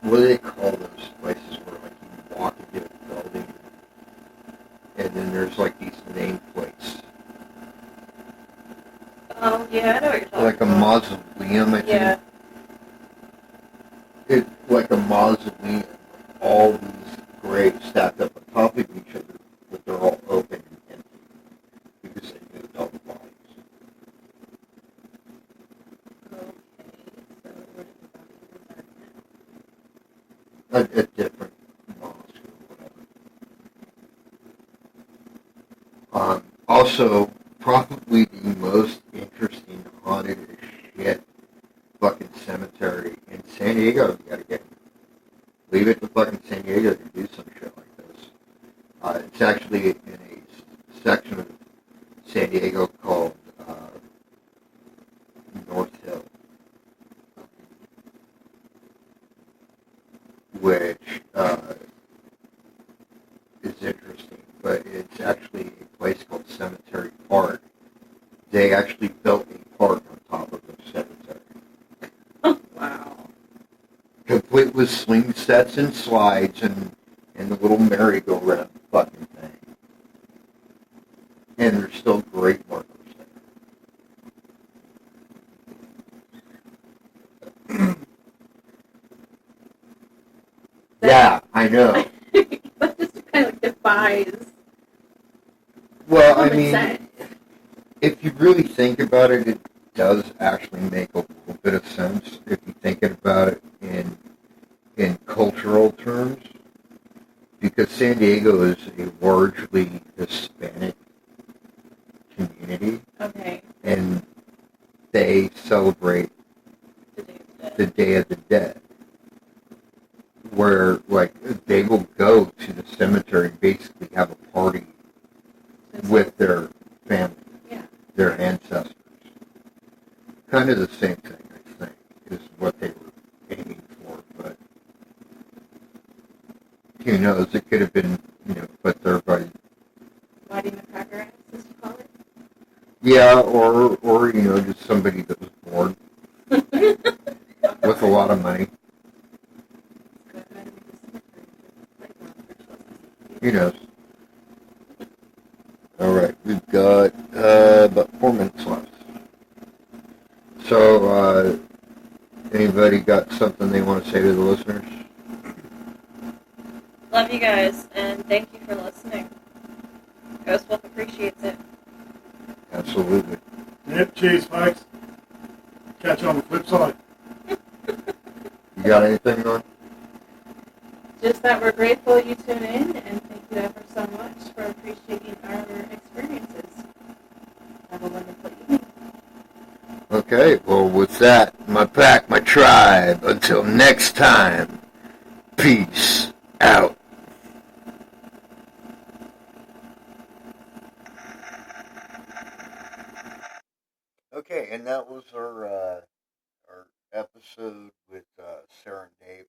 [SPEAKER 1] what do they call those places where like you walk into a building, and then there's like these nameplates.
[SPEAKER 4] Oh, yeah, I know what you're talking
[SPEAKER 1] Like a
[SPEAKER 4] about.
[SPEAKER 1] mausoleum, I think.
[SPEAKER 4] Yeah.
[SPEAKER 1] It's like a mausoleum. All these graves stacked up on top of each other, but they're all open and empty because they moved all the bodies.
[SPEAKER 4] Okay, so what is the body
[SPEAKER 1] A different mosque or whatever. Also, probably the most interesting haunted as shit fucking cemetery in San Diego. You gotta leave it to fucking San Diego to do some shit like this. It's actually in a section of San Diego called North Hill, which is interesting, but it's actually a place called Cemetery Park. They actually built a park on top of the cemetery,
[SPEAKER 4] Oh, wow.
[SPEAKER 1] complete with swing sets and slides and the little merry-go-round fucking thing. And there's still great markers there. Yeah, I know.
[SPEAKER 4] That just kind of like defies
[SPEAKER 1] Well, I
[SPEAKER 4] common
[SPEAKER 1] mean,
[SPEAKER 4] sense.
[SPEAKER 1] if you really think about it, it does actually make a little bit of sense if you think about it in cultural terms, because San Diego is a largely Hispanic community,
[SPEAKER 4] Okay.
[SPEAKER 1] and they celebrate the Day of the Dead, where like they will go to the cemetery and basically have a party with their family, their ancestors. Kind of the same thing, I think, is what they were aiming for, but who knows? It could have been, put there by
[SPEAKER 4] Whitey McCracker, as you call it.
[SPEAKER 1] yeah, or just somebody that was bored with a lot of money. Who knows? All right, we've got about 4 minutes left. So, anybody got something they want to say to the listeners?
[SPEAKER 4] Love you guys, and thank you for listening. Ghost Wolf appreciates it.
[SPEAKER 1] Absolutely.
[SPEAKER 3] Yep, cheers, folks. Catch you on the flip side.
[SPEAKER 1] You got anything on?
[SPEAKER 4] Just that we're grateful you tune in, and thank you ever so much for appreciating our experiences. Have a wonderful evening.
[SPEAKER 1] Okay, well, with that, my pack, my tribe, until next time, peace out. Okay, and that was our episode with Sarah and Dave.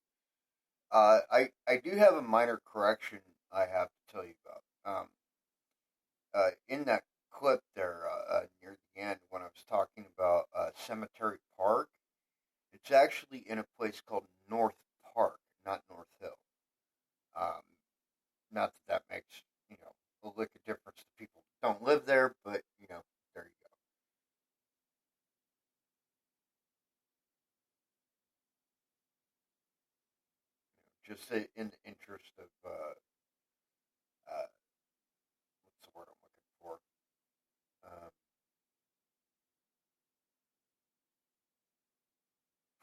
[SPEAKER 1] I do have a minor correction I have to tell you about. In that clip there near the end, when I was talking about Cemetery Park, it's actually in a place called North Park, not North Hill. Um, Not that makes a lick of difference to people who don't live there, but there you go. Just in the interest of what's the word I'm looking for? Um,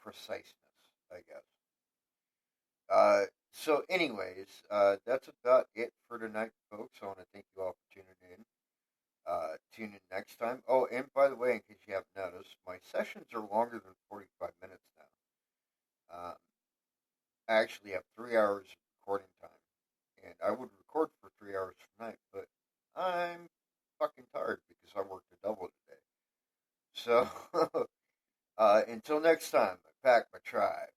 [SPEAKER 1] Preciseness, I guess. So, anyways, that's about it for tonight, folks. I want to thank you all for tuning in. Tune in next time. Oh, and by the way, in case you haven't noticed, my sessions are longer than 45 minutes now. I actually have 3 hours of recording time, and I would record for 3 hours tonight, but I'm fucking tired because I worked a double today. So, until next time, my pack, my tribe.